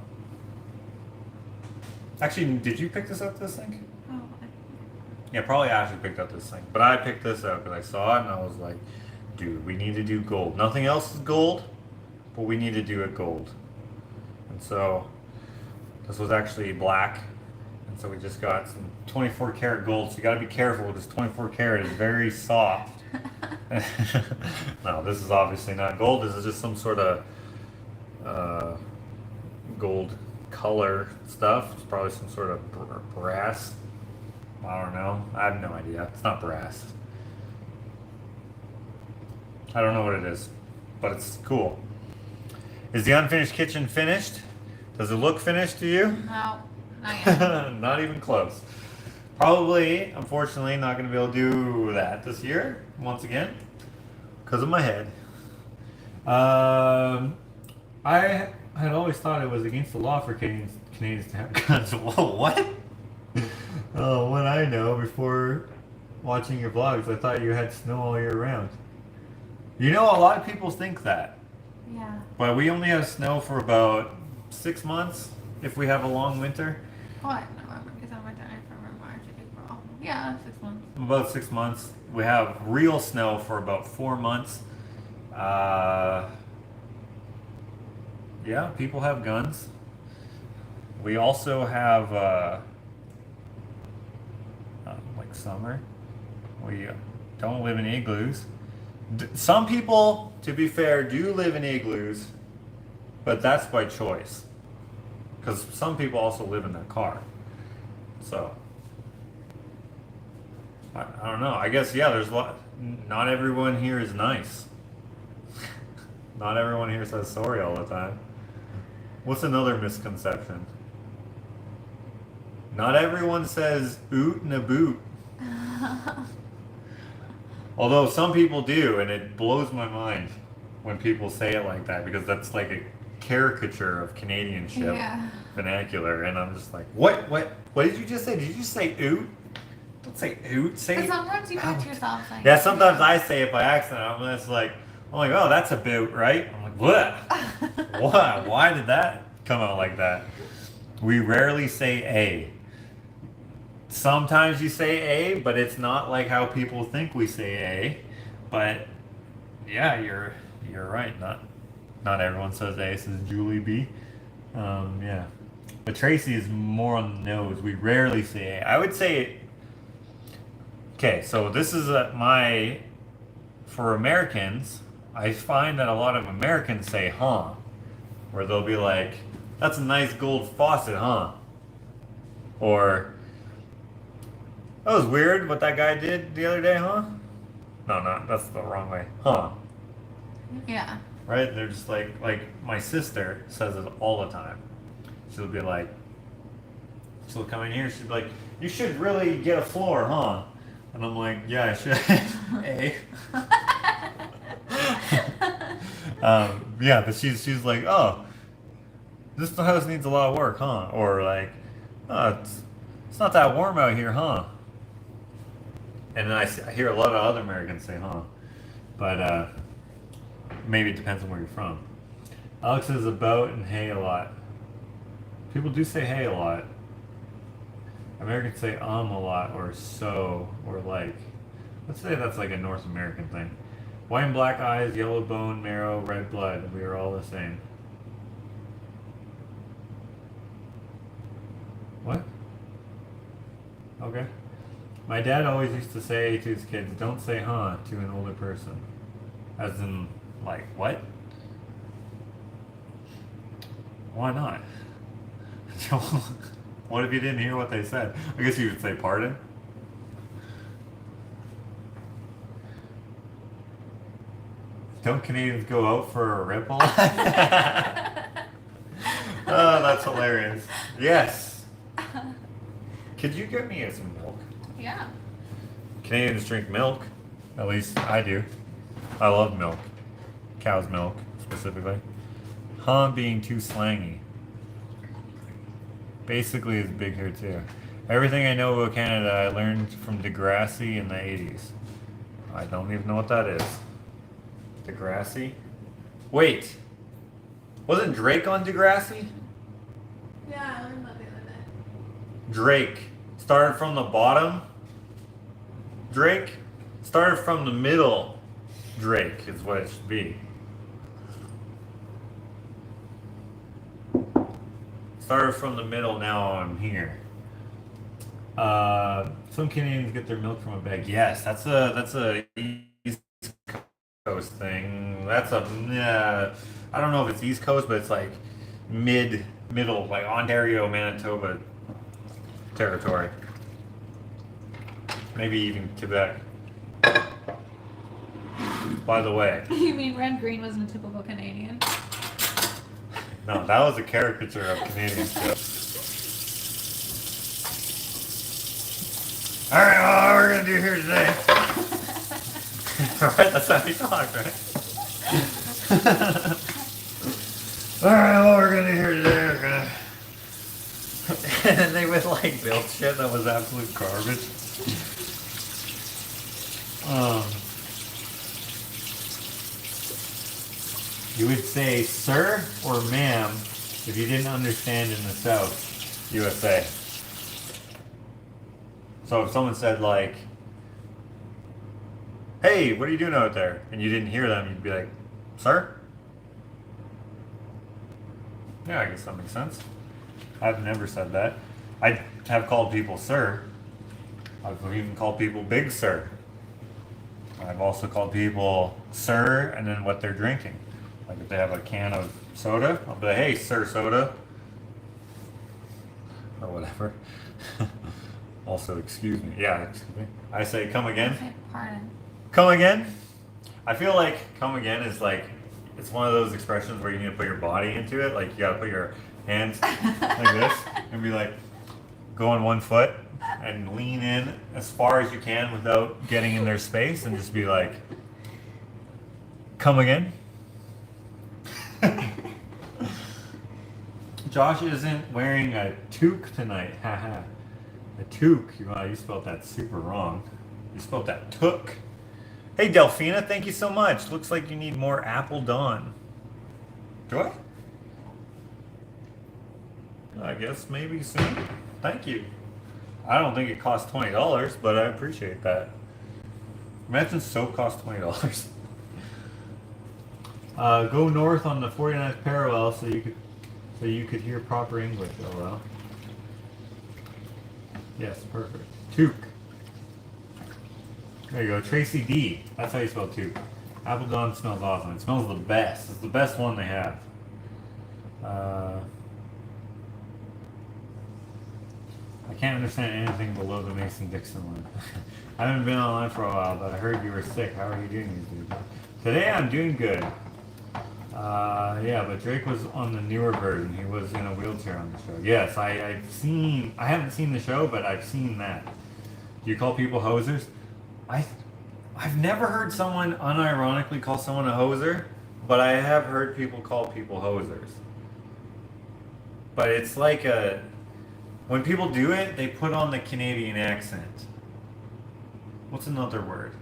Actually, did you pick this up, this sink? Oh, Yeah, probably Ashley picked up this thing. But I picked this up because I saw it and I was like, dude, we need to do gold. Nothing else is gold, but we need to do it gold. And so this was actually black. And so we just got some 24 karat gold. So you got to be careful with this 24 karat. It's very soft. No, this is obviously not gold. This is just some sort of gold color stuff. It's probably some sort of brass. I don't know. I have no idea. It's not brass. I don't know what it is, but it's cool. Is the unfinished kitchen finished? Does it look finished to you? no, not yet. Not even close. Probably, unfortunately, not going to be able to do that this year, once again, because of my head. I had always thought it was against the law for Canadians to have guns. Whoa, what? Oh, what I know, before watching your vlogs, I thought you had snow all year round. You know, a lot of people think that. Yeah. But we only have snow for about 6 months if we have a long winter. What? November, December, January, February, March, April. Yeah, 6 months. About 6 months. We have real snow for about 4 months. Yeah, people have guns. We also have like summer. We don't live in igloos. Some people, to be fair, do live in igloos, but that's by choice. Because some people also live in their car. So, I don't know. I guess, yeah, there's a lot. Not everyone here is nice. Not everyone here says sorry all the time. What's another misconception? Not everyone says oot and a boot. Although some people do, and it blows my mind when people say it like that, because that's like a caricature of Canadianship vernacular, and I'm just like, what did you just say? Did you just say oot? Don't say oot, say But sometimes you catch yourself saying yeah, sometimes I say it by accident. I'm just like, oh, that's a boot, right? I'm like, what? What? Why did that come out like that? We rarely say a. Sometimes you say a, but it's not like how people think we say a. But yeah, you're right. Not everyone says a, says Julie B. Yeah. But Tracy is more on the nose. We rarely say a. I would say, okay, so this is for Americans, I find that a lot of Americans say huh, where they'll be like, that's a nice gold faucet, huh? Or, that was weird what that guy did the other day, huh? No, that's the wrong way. Huh. Yeah. Right? They're just like my sister says it all the time. She'll be like, she'll come in here, she'll be like, you should really get a floor, huh? And I'm like, yeah, I should. Hey. Yeah, but she's like, oh, This house needs a lot of work, huh? Or like, oh, it's not that warm out here, huh? And then I hear a lot of other Americans say, huh? But maybe it depends on where you're from. Alex says about and hey a lot. People do say hey a lot. Americans say a lot, or so, or like. Let's say that's like a North American thing. White and black eyes, yellow bone marrow, red blood. We are all the same. What? Okay. My dad always used to say to his kids, don't say huh to an older person. As in, like, what? Why not? What if you didn't hear what they said? I guess you would say pardon. Don't Canadians go out for a ripple? Oh, that's hilarious. Yes. Could you get me some milk? Yeah. Canadians drink milk. At least I do. I love milk. Cow's milk, specifically. Huh being too slangy. Basically, is big here too. Everything I know about Canada, I learned from Degrassi in the 80s. I don't even know what that is. Degrassi? Wait. Wasn't Drake on Degrassi? Yeah, I learned that the other day. Drake started from the bottom. Drake started from the middle. Drake is what it should be. Started from the middle, now I'm here. Some Canadians get their milk from a bag. Yes, that's a East Coast thing. That's I don't know if it's East Coast, but it's like middle, like Ontario, Manitoba territory. Maybe even Quebec. By the way. You mean Red Green wasn't a typical Canadian? No, that was a caricature of Canadians too. Alright, well, what we're gonna do here today. Alright, that's how you talk, right? Alright, what we're gonna do here today, we're gonna. And then they would like build shit that was absolute garbage. You would say sir or ma'am if you didn't understand in the South, USA. So if someone said like, hey, what are you doing out there? And you didn't hear them, you'd be like, sir? Yeah, I guess that makes sense. I've never said that. I have called people sir. I've even called people big sir. I've also called people sir and then what they're drinking. Like if they have a can of soda, I'll be like, hey, sir, soda. Or whatever. Also, excuse me. Yeah, excuse me. I say, come again. Okay, pardon. Come again? I feel like come again is like, it's one of those expressions where you need to put your body into it. Like you gotta put your hands like this and be like, go on one foot and lean in as far as you can without getting in their space and just be like, come again? Josh isn't wearing a toque tonight. Haha. A toque. Wow, you spelled that super wrong. You spelled that took. Hey Delphina, thank you so much. Looks like you need more Apple Dawn. Do I? I guess maybe soon. Thank you. I don't think it costs $20, but I appreciate that. Imagine soap costs $20. Go north on the 49th parallel so you could hear proper English. Oh well. Yes, perfect. Toque. There you go, Tracy D. That's how you spell toque. Apple Dawn smells awesome. It smells the best. It's the best one they have. I can't understand anything below the Mason-Dixon one. I haven't been online for a while, but I heard you were sick. How are you doing these days? Today I'm doing good. Yeah, but Drake was on the newer version. He was in a wheelchair on the show. Yes, I haven't seen the show, but I've seen that. Do you call people hosers? I've never heard someone unironically call someone a hoser, but I have heard people call people hosers. but it's like when people do it, they put on the Canadian accent. What's another word?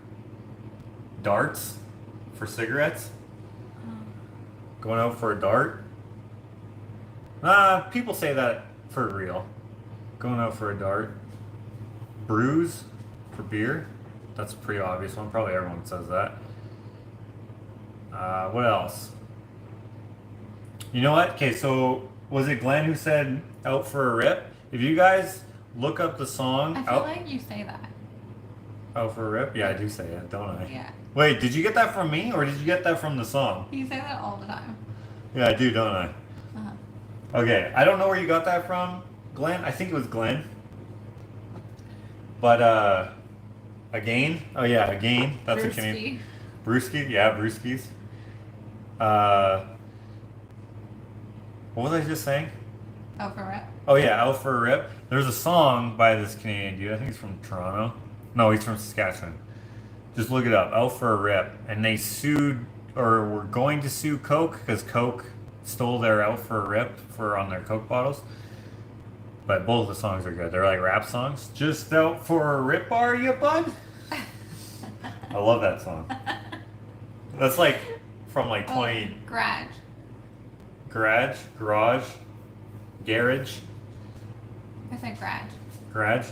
Darts for cigarettes? Going out for a dart? People say that for real. Going out for a dart. Brews for beer? That's a pretty obvious one. Probably everyone says that. What else? You know what? Okay, so was it Glenn who said out for a rip? If you guys look up the song I feel like you say that. Out for a rip? Yeah, I do say it, don't I? Yeah. Wait, did you get that from me or did you get that from the song? You say that all the time. Yeah, I do, don't I? Uh-huh. Okay, I don't know where you got that from, Glenn. I think it was Glenn. But, again? Oh yeah, again. That's Brewski. a Canadian. Brewski? Yeah, Brewskis. What was I just saying? Out for a rip. Oh yeah, Out for a Rip. There's a song by this Canadian dude. I think he's from Toronto. No, he's from Saskatchewan. Just look it up. Out for a Rip. And they sued, or were going to sue Coke because Coke stole their Out for a Rip on their Coke bottles. But both the songs are good. They're like rap songs. Just out for a rip, are you, bud? I love that song. That's like from like 20. Garage. Garage. Garage. I said garage.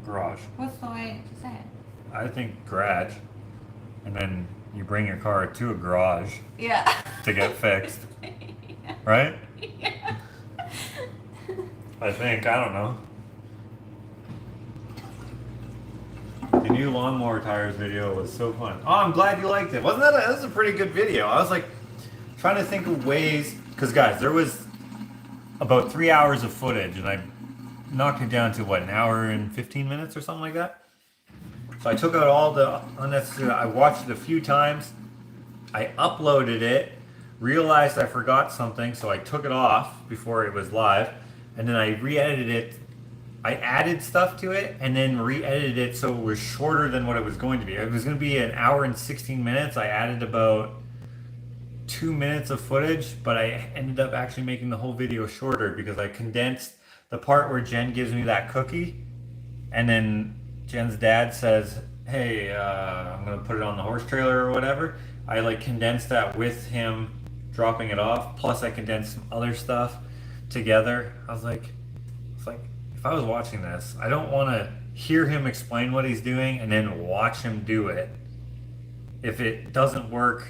Garage. What's the way to say it? I think garage. And then you bring your car to a garage Yeah. to get fixed. Yeah. Right? Yeah. I think. I don't know. The new lawnmower tires video was so fun. Oh, I'm glad you liked it. Wasn't that was a pretty good video? I was like trying to think of ways, because guys, there was about 3 hours of footage and I knocked it down to what, an hour and 15 minutes or something like that. So I took out all the unnecessary, I watched it a few times, I uploaded it, realized I forgot something, so I took it off before it was live, and then I re-edited it. I added stuff to it and then re-edited it so it was shorter than what it was going to be. It was going to be an hour and 16 minutes. I added about 2 minutes of footage, but I ended up actually making the whole video shorter because I condensed the part where Jen gives me that cookie, and then Jen's dad says, hey, I'm going to put it on the horse trailer or whatever. I like condensed that with him dropping it off, plus I condensed some other stuff together. I was like, if I was watching this, I don't want to hear him explain what he's doing and then watch him do it. If it doesn't work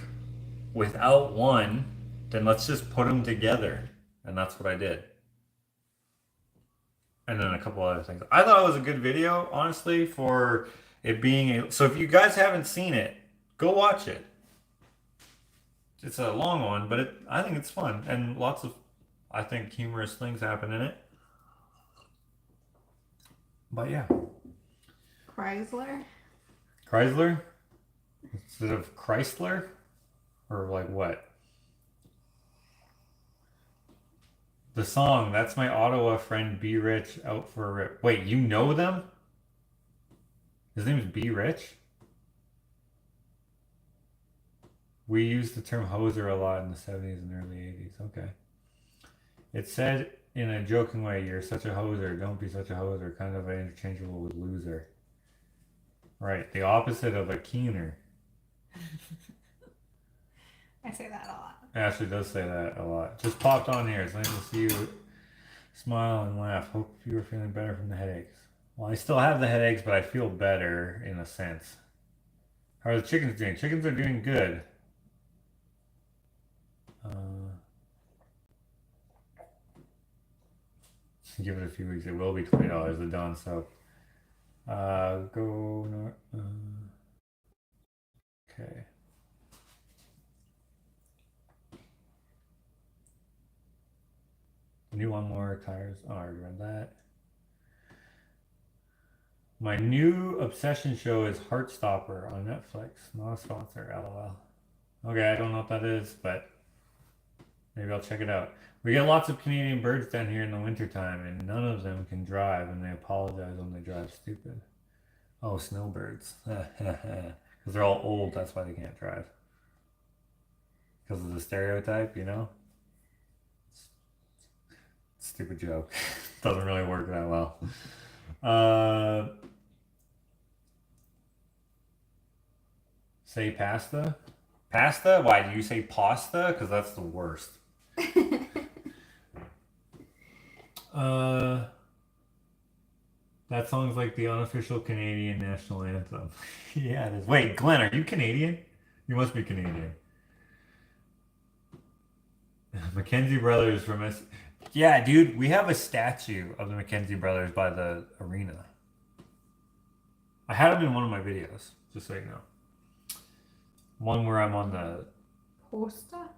without one, then let's just put them together. And that's what I did. And then a couple other things. I thought it was a good video, honestly, for it being so if you guys haven't seen it, go watch it. It's a long one, but I think it's fun. And lots of, I think, humorous things happen in it. But yeah. Chrysler? Instead of Chrysler? Or like what? The song, that's my Ottawa friend Be Rich, Out for a Rip. Wait, you know them? His name is Be Rich? We used the term hoser a lot in the 70s and early 80s. Okay. It said in a joking way, you're such a hoser, don't be such a hoser, kind of interchangeable with loser. Right, the opposite of a keener. I say that a lot. Ashley does say that a lot. Just popped on here. It's nice to see you smile and laugh. Hope you are feeling better from the headaches. Well, I still have the headaches, but I feel better in a sense. How are the chickens doing? Chickens are doing good. Give it a few weeks. It will be $20. The Dawn soap. Go north. Okay. New lawnmower tires. Oh, I already read that. My new obsession show is Heartstopper on Netflix. Not a sponsor, lol. Okay, I don't know what that is, but maybe I'll check it out. We get lots of Canadian birds down here in the wintertime, and none of them can drive, and they apologize when they drive stupid. Oh, snowbirds. Because they're all old, that's why they can't drive. Because of the stereotype, you know? stupid joke. Doesn't really work that well. Say pasta? Pasta? Why do you say pasta? Because that's the worst. That song's like the unofficial Canadian national anthem. Yeah, it is. Wait, Glenn, are you Canadian? You must be Canadian. Mackenzie Brothers from S. Yeah, dude, we have a statue of the Mackenzie Brothers by the arena. I had them in one of my videos, just so you know. One where I'm on the Poster?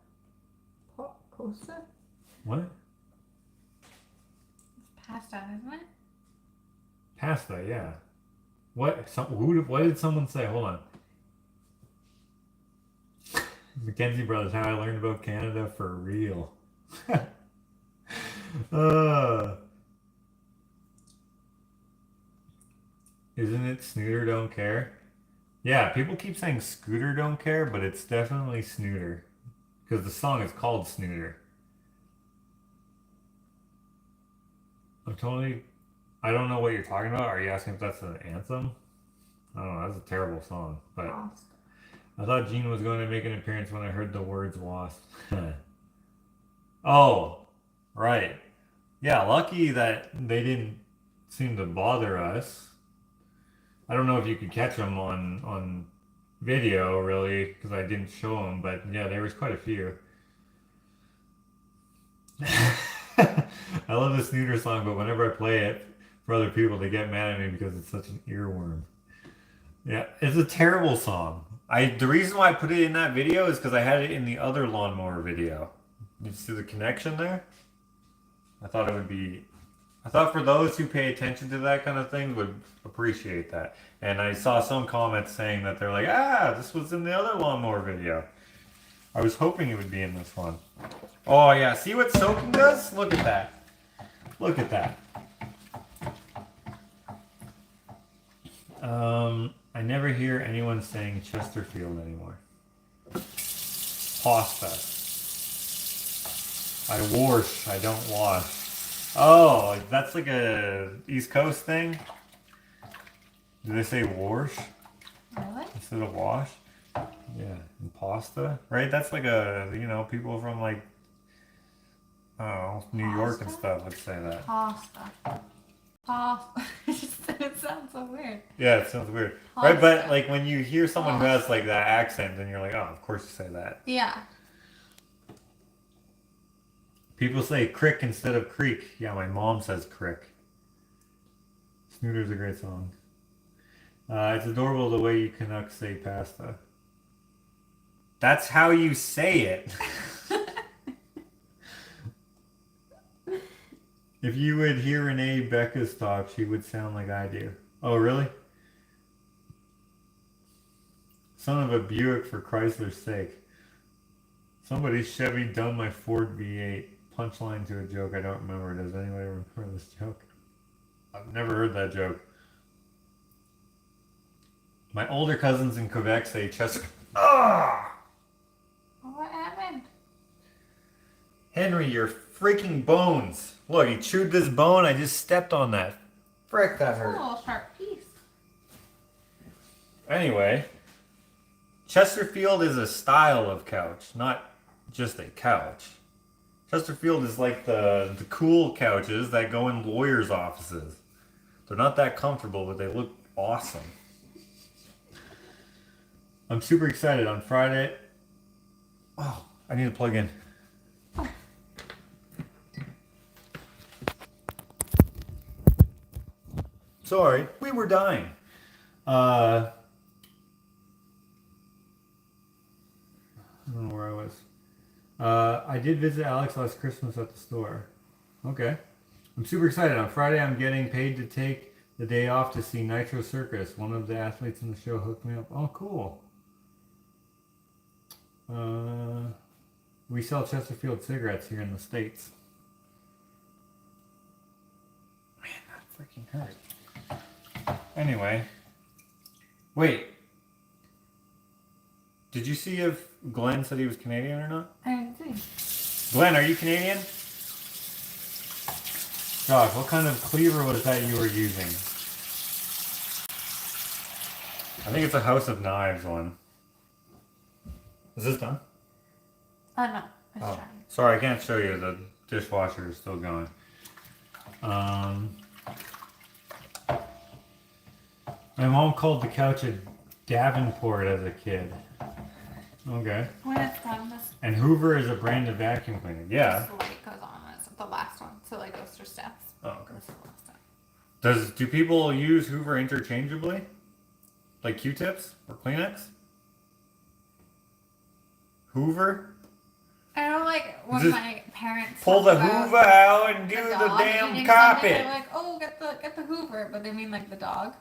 Poster? what? It's pasta, isn't it? Pasta, yeah. What? What did someone say? Hold on. Mackenzie Brothers, how I learned about Canada for real. Isn't it Snooter Don't Care? Yeah, people keep saying Scooter Don't Care, but it's definitely Snooter. Because the song is called Snooter. I don't know what you're talking about. Are you asking if that's an anthem? I don't know, that's a terrible song. But Lost. I thought Gene was going to make an appearance when I heard the words lost. Oh, right. Yeah, lucky that they didn't seem to bother us. I don't know if you could catch them on video, really, because I didn't show them. But yeah, there was quite a few. I love the Snooter song, but whenever I play it for other people, they get mad at me because it's such an earworm. Yeah, it's a terrible song. The reason why I put it in that video is because I had it in the other lawnmower video. You see the connection there? I thought for those who pay attention to that kind of thing would appreciate that. And I saw some comments saying that they're like, this was in the other lawnmower video. I was hoping it would be in this one. Oh yeah, see what soaking does? Look at that. Look at that. I never hear anyone saying Chesterfield anymore. Pasta. I wash, I don't wash. Oh, that's like a East Coast thing? Do they say wash Really? instead of wash? Yeah, and pasta, right? That's like people from like, I don't know, New York and stuff would say that. Pasta. Pasta. It sounds so weird. Yeah, it sounds weird. Pasta. Right, but like when you hear someone who has like that accent, then you're like, oh, of course you say that. Yeah. People say crick instead of creek. Yeah, my mom says crick. Snooter's a great song. It's adorable the way you Canucks say pasta. That's how you say it. If you would hear Renee Becca's talk, she would sound like I do. Oh, really? Son of a Buick for Chrysler's sake. Somebody's Chevy done my Ford V8. Punchline to a joke I don't remember. Does anybody remember this joke? I've never heard that joke. My older cousins in Quebec say Chester. Ah! What happened? Henry, your freaking bones. Look, he chewed this bone. I just stepped on that. Frick, that hurt. A little sharp piece. Anyway, Chesterfield is a style of couch, not just a couch. Chesterfield is like the cool couches that go in lawyers' offices. They're not that comfortable, but they look awesome. I'm super excited on Friday. Oh, I need to plug in. Sorry, we were dying. I don't know where I was. I did visit Alex last Christmas at the store. Okay. I'm super excited. On Friday, I'm getting paid to take the day off to see Nitro Circus. One of the athletes in the show hooked me up. Oh, cool. We sell Chesterfield cigarettes here in the States. Man, that freaking hurt. Anyway. Wait. Did you see if Glenn said he was Canadian or not? I didn't see. Glenn, are you Canadian? Josh, what kind of cleaver was that you were using? I think it's a House of Knives one. Is this done? No. It's Oh, trying. sorry, I can't show you. The dishwasher is still going. My mom called the couch a Davenport as a kid. Okay. When it's done, And Hoover is a brand of vacuum cleaner. Yeah. this light goes on. It's the last one. So it goes through steps. Oh, okay. This is the last step. Do people use Hoover interchangeably? Like Q-tips or Kleenex? Hoover? I know, like, when Just my parents pull the talk about Hoover out and do the dog damn eating carpet. something, they're like, oh, get the Hoover, but they mean like the dog.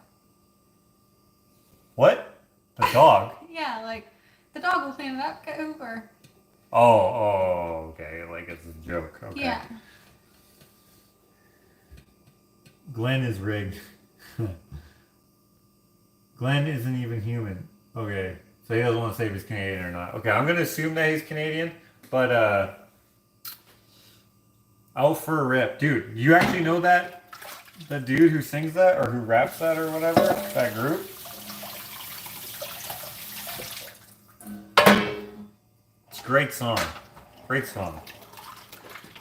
What? The dog? Yeah, like the dog will clean it up. Get Hoover. Oh, okay. Like it's a joke. Okay. Yeah. Glenn is rigged. Glenn isn't even human. Okay. So he doesn't want to say if he's Canadian or not. Okay, I'm gonna assume that he's Canadian, but out for a rip. Dude, you actually know that the dude who sings that or who raps that or whatever? That group? It's a great song. Great song.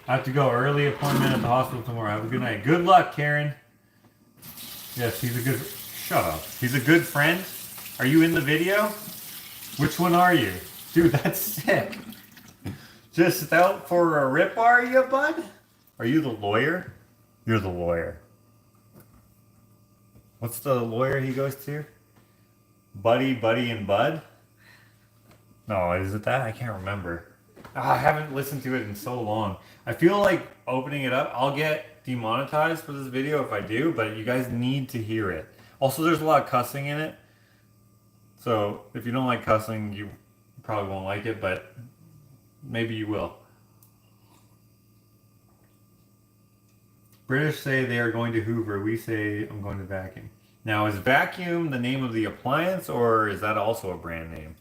I have to go. Early appointment at the hospital tomorrow. Have a good night. Good luck, Karen. Yes, he's a good... Shut up. He's a good friend. Are you in the video? Which one are you? Dude, that's sick. Just out for a rip, are you, bud? Are you the lawyer? You're the lawyer. What's the lawyer he goes to? Buddy, and Bud? No, is it that? I can't remember. I haven't listened to it in so long. I feel like opening it up, I'll get demonetized for this video if I do, but you guys need to hear it. Also, there's a lot of cussing in it. So, if you don't like cussing, you probably won't like it, but maybe you will. British say they are going to Hoover. We say I'm going to vacuum. Now, is vacuum the name of the appliance, or is that also a brand name?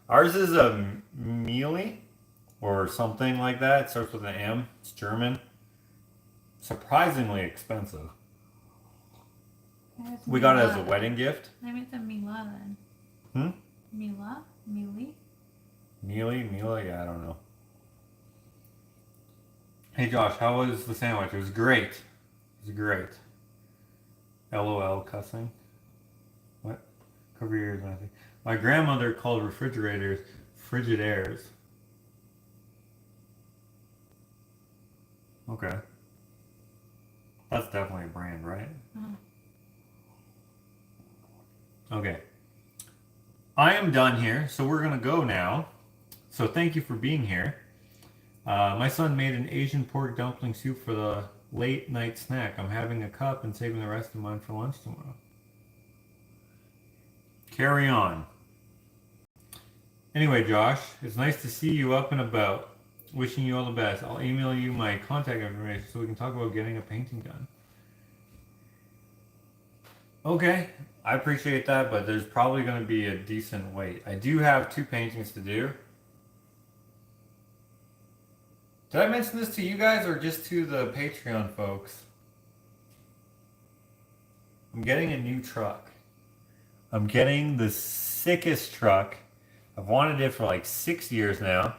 Ours is a Miele or something like that. It starts with an M. It's German. Surprisingly expensive. We got it as a wedding gift. Maybe it's a Mila then. Mila? Mealy? Miele? Yeah, I don't know. Hey Josh, how was the sandwich? It was great. It was great. LOL cussing. What? Cover your ears, Matthew. My grandmother called refrigerators Frigidaires. Okay. That's definitely a brand, right? Okay. I am done here, so we're going to go now. So thank you for being here. My son made an Asian pork dumpling soup for the late night snack. I'm having a cup and saving the rest of mine for lunch tomorrow. Carry on. Anyway, Josh, it's nice to see you up and about. Wishing you all the best. I'll email you my contact information so we can talk about getting a painting done. Okay, I appreciate that, but there's probably going to be a decent wait. I do have 2 paintings to do. Did I mention this to you guys or just to the Patreon folks? I'm getting a new truck. I'm getting the sickest truck. I've wanted it for like 6 years now.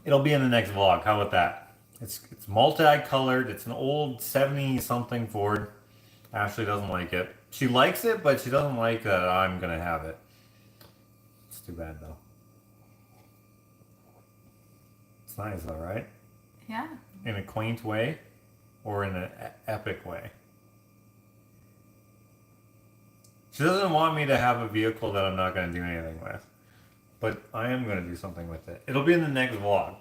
It'll be in the next vlog. How about that? It's multi-colored. It's an old 70-something Ford. Ashley doesn't like it. She likes it, but she doesn't like that I'm going to have it. It's too bad, though. It's nice, though, right? Yeah. In a quaint way or in an epic way. She doesn't want me to have a vehicle that I'm not going to do anything with. But I am going to do something with it. It'll be in the next vlog.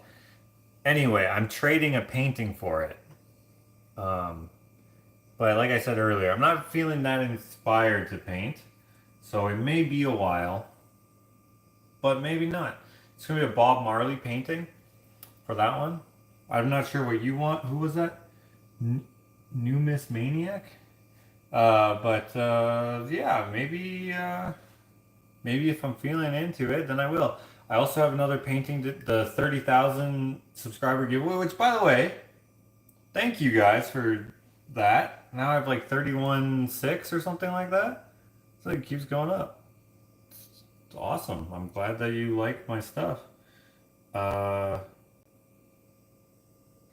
Anyway, I'm trading a painting for it. But like I said earlier, I'm not feeling that inspired to paint. So it may be a while. But maybe not. It's going to be a Bob Marley painting for that one. I'm not sure what you want. Who was that? Numis Maniac? Yeah, maybe if I'm feeling into it, then I will. I also have another painting, the 30,000 subscriber giveaway, which, by the way, thank you guys for that. Now I have like 31.6 or something like that. So it keeps going up. It's awesome. I'm glad that you like my stuff. I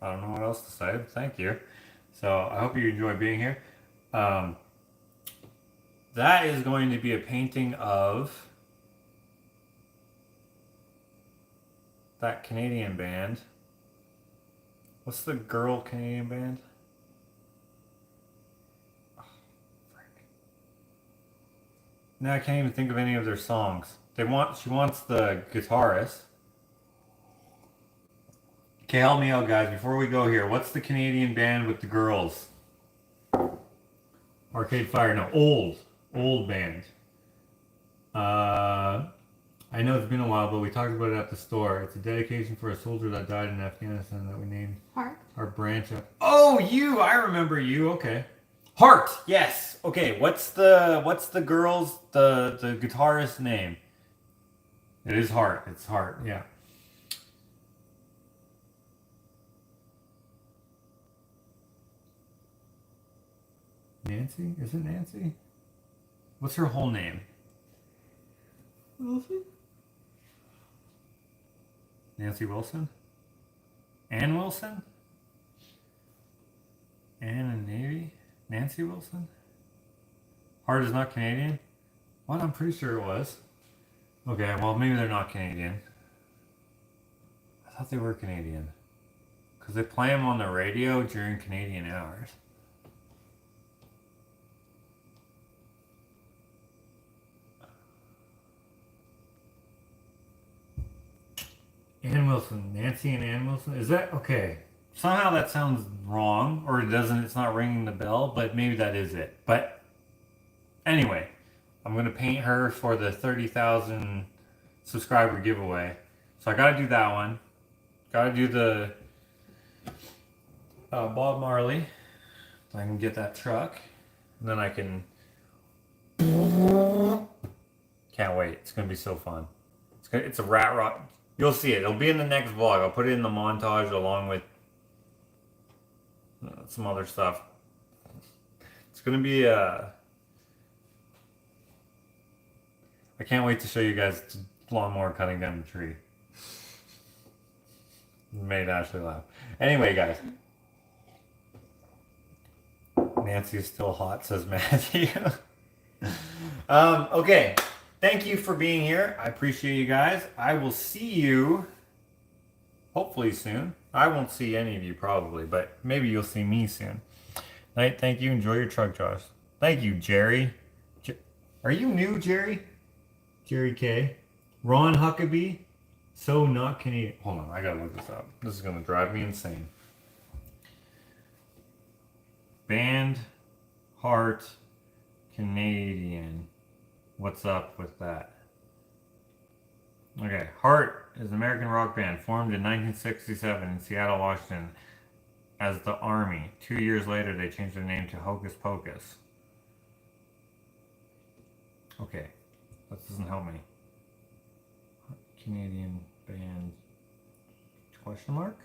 don't know what else to say. Thank you. So I hope you enjoy being here. That is going to be a painting of that Canadian band. What's the girl Canadian band? Oh, frick. Now I can't even think of any of their songs. She wants the guitarist. Okay, help me out, guys, before we go here. What's the Canadian band with the girls? Arcade Fire. No, old band. I know it's been a while, but we talked about it at the store. It's a dedication for a soldier that died in Afghanistan that we named our branch up. Oh, you! I remember you. Okay. Heart. Yes. Okay. What's the girl's the guitarist's name? It is Heart. It's Heart. Yeah. Nancy? Is it Nancy? What's her whole name? Wilson? Nancy Wilson? Ann Wilson? Ann and Navy? Nancy Wilson? Heart is not Canadian? What? I'm pretty sure it was. Okay, well, maybe they're not Canadian. I thought they were Canadian. Because they play them on the radio during Canadian hours. Ann Wilson, Nancy and Ann Wilson. Is that okay? Somehow that sounds wrong, or it doesn't. It's not ringing the bell, but maybe that is it. But anyway, I'm gonna paint her for the 30,000 subscriber giveaway. So I gotta do that one. Gotta do the Bob Marley. So I can get that truck, and then I can. Can't wait. It's gonna be so fun. It's a rat rock. You'll see it. It'll be in the next vlog. I'll put it in the montage along with some other stuff. It's going to be I can't wait to show you guys lawnmower cutting down the tree. It made Ashley laugh. Anyway, guys. Nancy is still hot, says Matthew. Okay. Thank you for being here. I appreciate you guys. I will see you hopefully soon. I won't see any of you probably, but maybe you'll see me soon. Night. Thank you. Enjoy your truck, Josh. Thank you, Jerry. Are you new, Jerry? Jerry K. Ron Huckabee. So not Canadian. Hold on. I gotta look this up. This is gonna drive me insane. Band Heart Canadian. What's up with that? Okay, Heart is an American rock band formed in 1967 in Seattle, Washington as the Army. 2 years later, they changed their name to Hocus Pocus. Okay, that doesn't help me. Canadian band, question mark?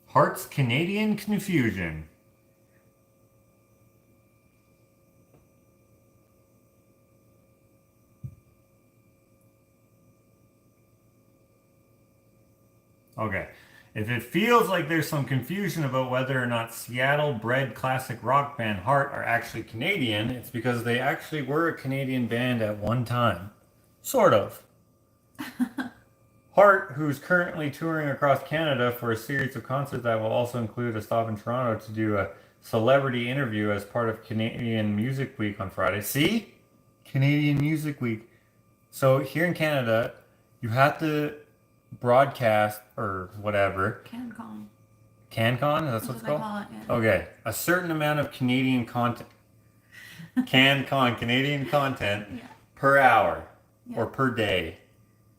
Heart's Canadian Confusion. Okay. If it feels like there's some confusion about whether or not Seattle-bred classic rock band Heart are actually Canadian, it's because they actually were a Canadian band at one time. Sort of. Heart, who's currently touring across Canada for a series of concerts that will also include a stop in Toronto to do a celebrity interview as part of Canadian Music Week on Friday. See? Canadian Music Week. So here in Canada, you have to broadcast or whatever. CanCon. CanCon? That's what it's called? Call it, yeah. Okay. A certain amount of Canadian content. CanCon, Canadian content Yeah. per hour Yeah. or per day.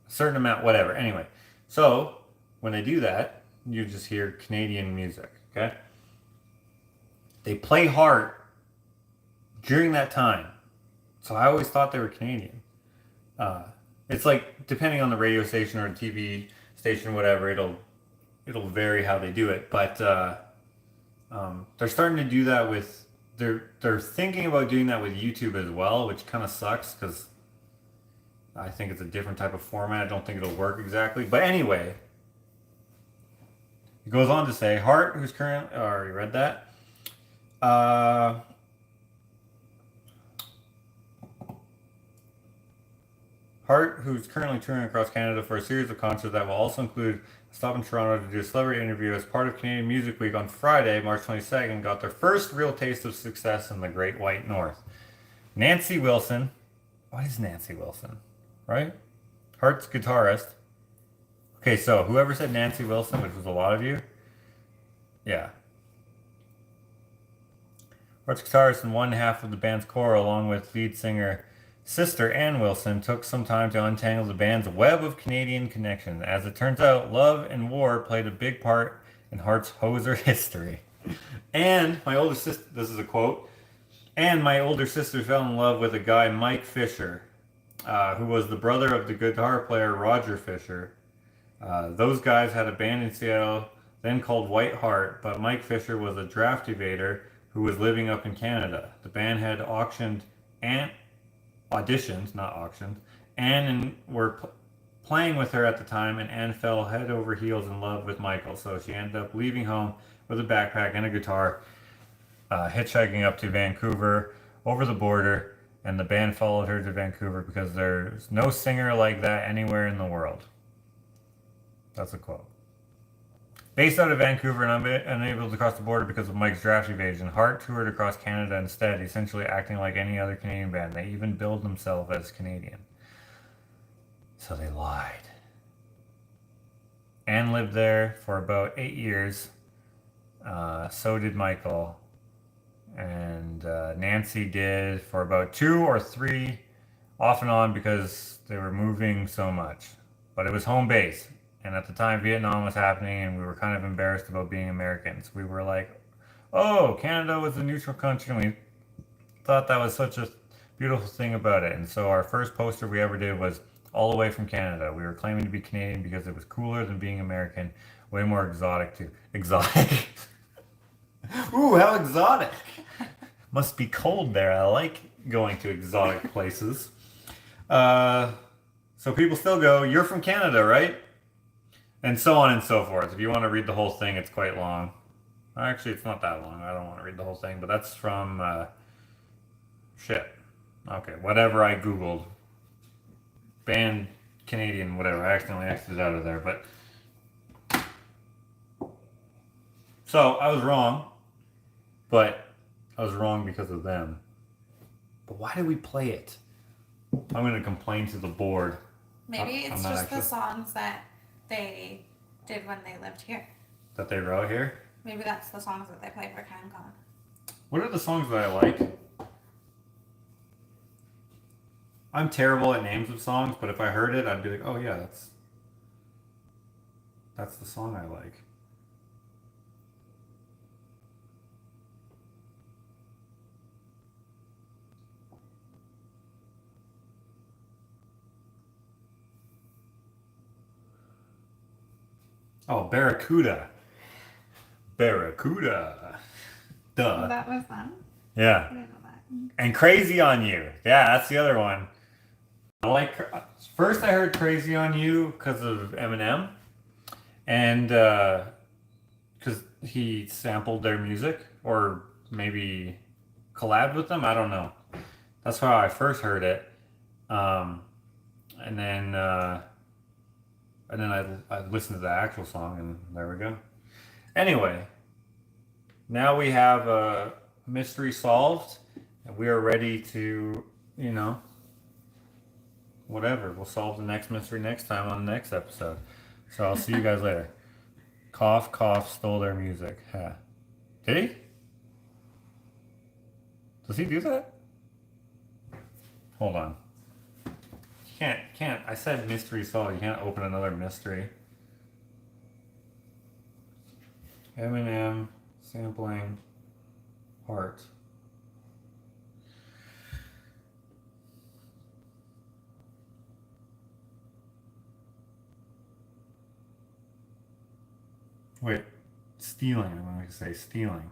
Certain amount, whatever. Anyway, so when they do that, you just hear Canadian music, okay? They play Heart during that time. So I always thought they were Canadian. It's like depending on the radio station or TV station, whatever, it'll vary how they do it. But they're starting to do that with they're thinking about doing that with YouTube as well, which kind of sucks because I think it's a different type of format. I don't think it'll work exactly. But anyway, it goes on to say Hart, who's currently, oh, I already read that. Hart, who's currently touring across Canada for a series of concerts that will also include a stop in Toronto to do a celebrity interview as part of Canadian Music Week on Friday, March 22nd, got their first real taste of success in the Great White North. Nancy Wilson, what is Nancy Wilson? Right? Hart's guitarist. Okay, so whoever said Nancy Wilson, which was a lot of you, yeah. Hart's guitarist and one half of the band's core, along with lead singer sister Ann Wilson, took some time to untangle the band's web of Canadian connections. As it turns out, love and war played a big part in Hart's Hoser history. And my older sister, this is a quote, and my older sister fell in love with a guy, Mike Fisher, who was the brother of the guitar player Roger Fisher. Those guys had a band in Seattle, then called White Hart, but Mike Fisher was a draft evader who was living up in Canada. The band had auditioned, not auctioned, Anne and were playing with her at the time, and Anne fell head over heels in love with Michael, so she ended up leaving home with a backpack and a guitar, hitchhiking up to Vancouver over the border, and the band followed her to Vancouver because there's no singer like that anywhere in the world. That's a quote. Based out of Vancouver and unable to cross the border because of Mike's draft evasion, Hart toured across Canada instead, essentially acting like any other Canadian band. They even billed themselves as Canadian. So they lied. Anne lived there for about 8 years. So did Michael. And Nancy did for about 2 or 3, off and on, because they were moving so much. But it was home base. And at the time, Vietnam was happening, and we were kind of embarrassed about being Americans. We were like, oh, Canada was a neutral country, and we thought that was such a beautiful thing about it. And so our first poster we ever did was all the way from Canada. We were claiming to be Canadian because it was cooler than being American, way more exotic too. Exotic. Ooh, how exotic. Must be cold there. I like going to exotic places. So people still go, you're from Canada, right? And so on and so forth. If you want to read the whole thing, it's quite long. Actually, it's not that long. I don't want to read the whole thing, but that's from, shit. Okay, whatever I Googled. Band Canadian, whatever. I accidentally exited out of there, but. So, I was wrong. But I was wrong because of them. But why did we play it? I'm going to complain to the board. Maybe it's just the songs that they did when they lived here. That they wrote here? Maybe that's the songs that they played for CanCon. What are the songs that I like? I'm terrible at names of songs, but if I heard it, I'd be like, oh yeah, that's the song I like. Oh, Barracuda. Barracuda. Duh. That was fun. Yeah. I didn't know that. And Crazy on You. Yeah, that's the other one. I like. First, I heard Crazy on You because of Eminem, and because he sampled their music, or maybe collabed with them. I don't know. That's how I first heard it, and then I listened to the actual song, and there we go. Anyway, now we have a mystery solved, and we are ready to, whatever. We'll solve the next mystery next time on the next episode. So I'll see you guys later. Cough, cough, stole their music. Huh. Did he? Does he do that? Hold on. You can't. I said mystery solved. You can't open another mystery. Eminem sampling Heart. Wait, stealing. I'm going to say stealing.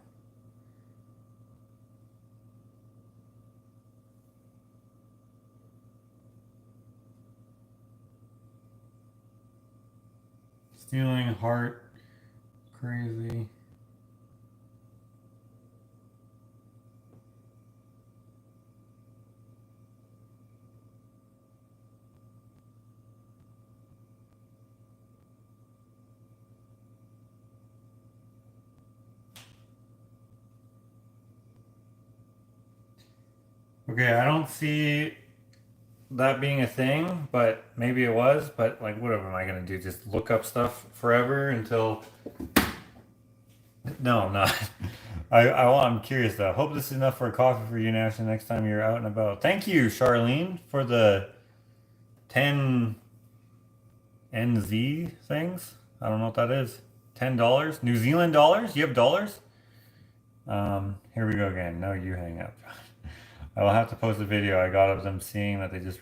Stealing, heart, crazy. Okay, I don't see that being a thing, but maybe it was. But like, what am I gonna do? Just look up stuff forever until? No, I'm not. I'm curious though. Hope this is enough for a coffee for you, Nash, the next time you're out and about. Thank you, Charlene, for the 10 NZ things. I don't know what that is. $10, New Zealand dollars. You have dollars? Here we go again. No, you hang up. I will have to post a video I got of them seeing that they just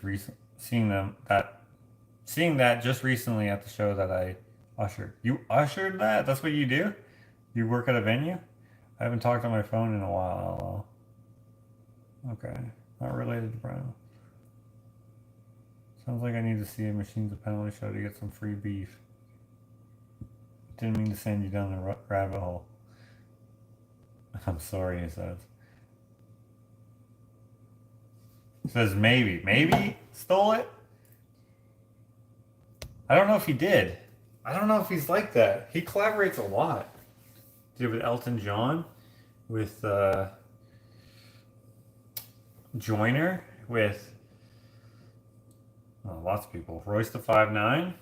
seeing that just recently at the show that I ushered. You ushered that? That's what you do? You work at a venue? I haven't talked on my phone in a while. Okay, not related to Brian. Sounds like I need to see a Machines of Penalty show to get some free beef. Didn't mean to send you down the rabbit hole. I'm sorry, he says. He says maybe. Maybe stole it? I don't know if he did. I don't know if he's like that. He collaborates a lot. Did with Elton John, with Joyner, with lots of people. Royce the 5'9",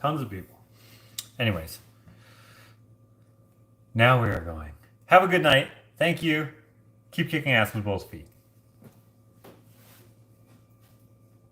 tons of people. Anyways, now we are going. Have a good night. Thank you. Keep kicking ass with both feet.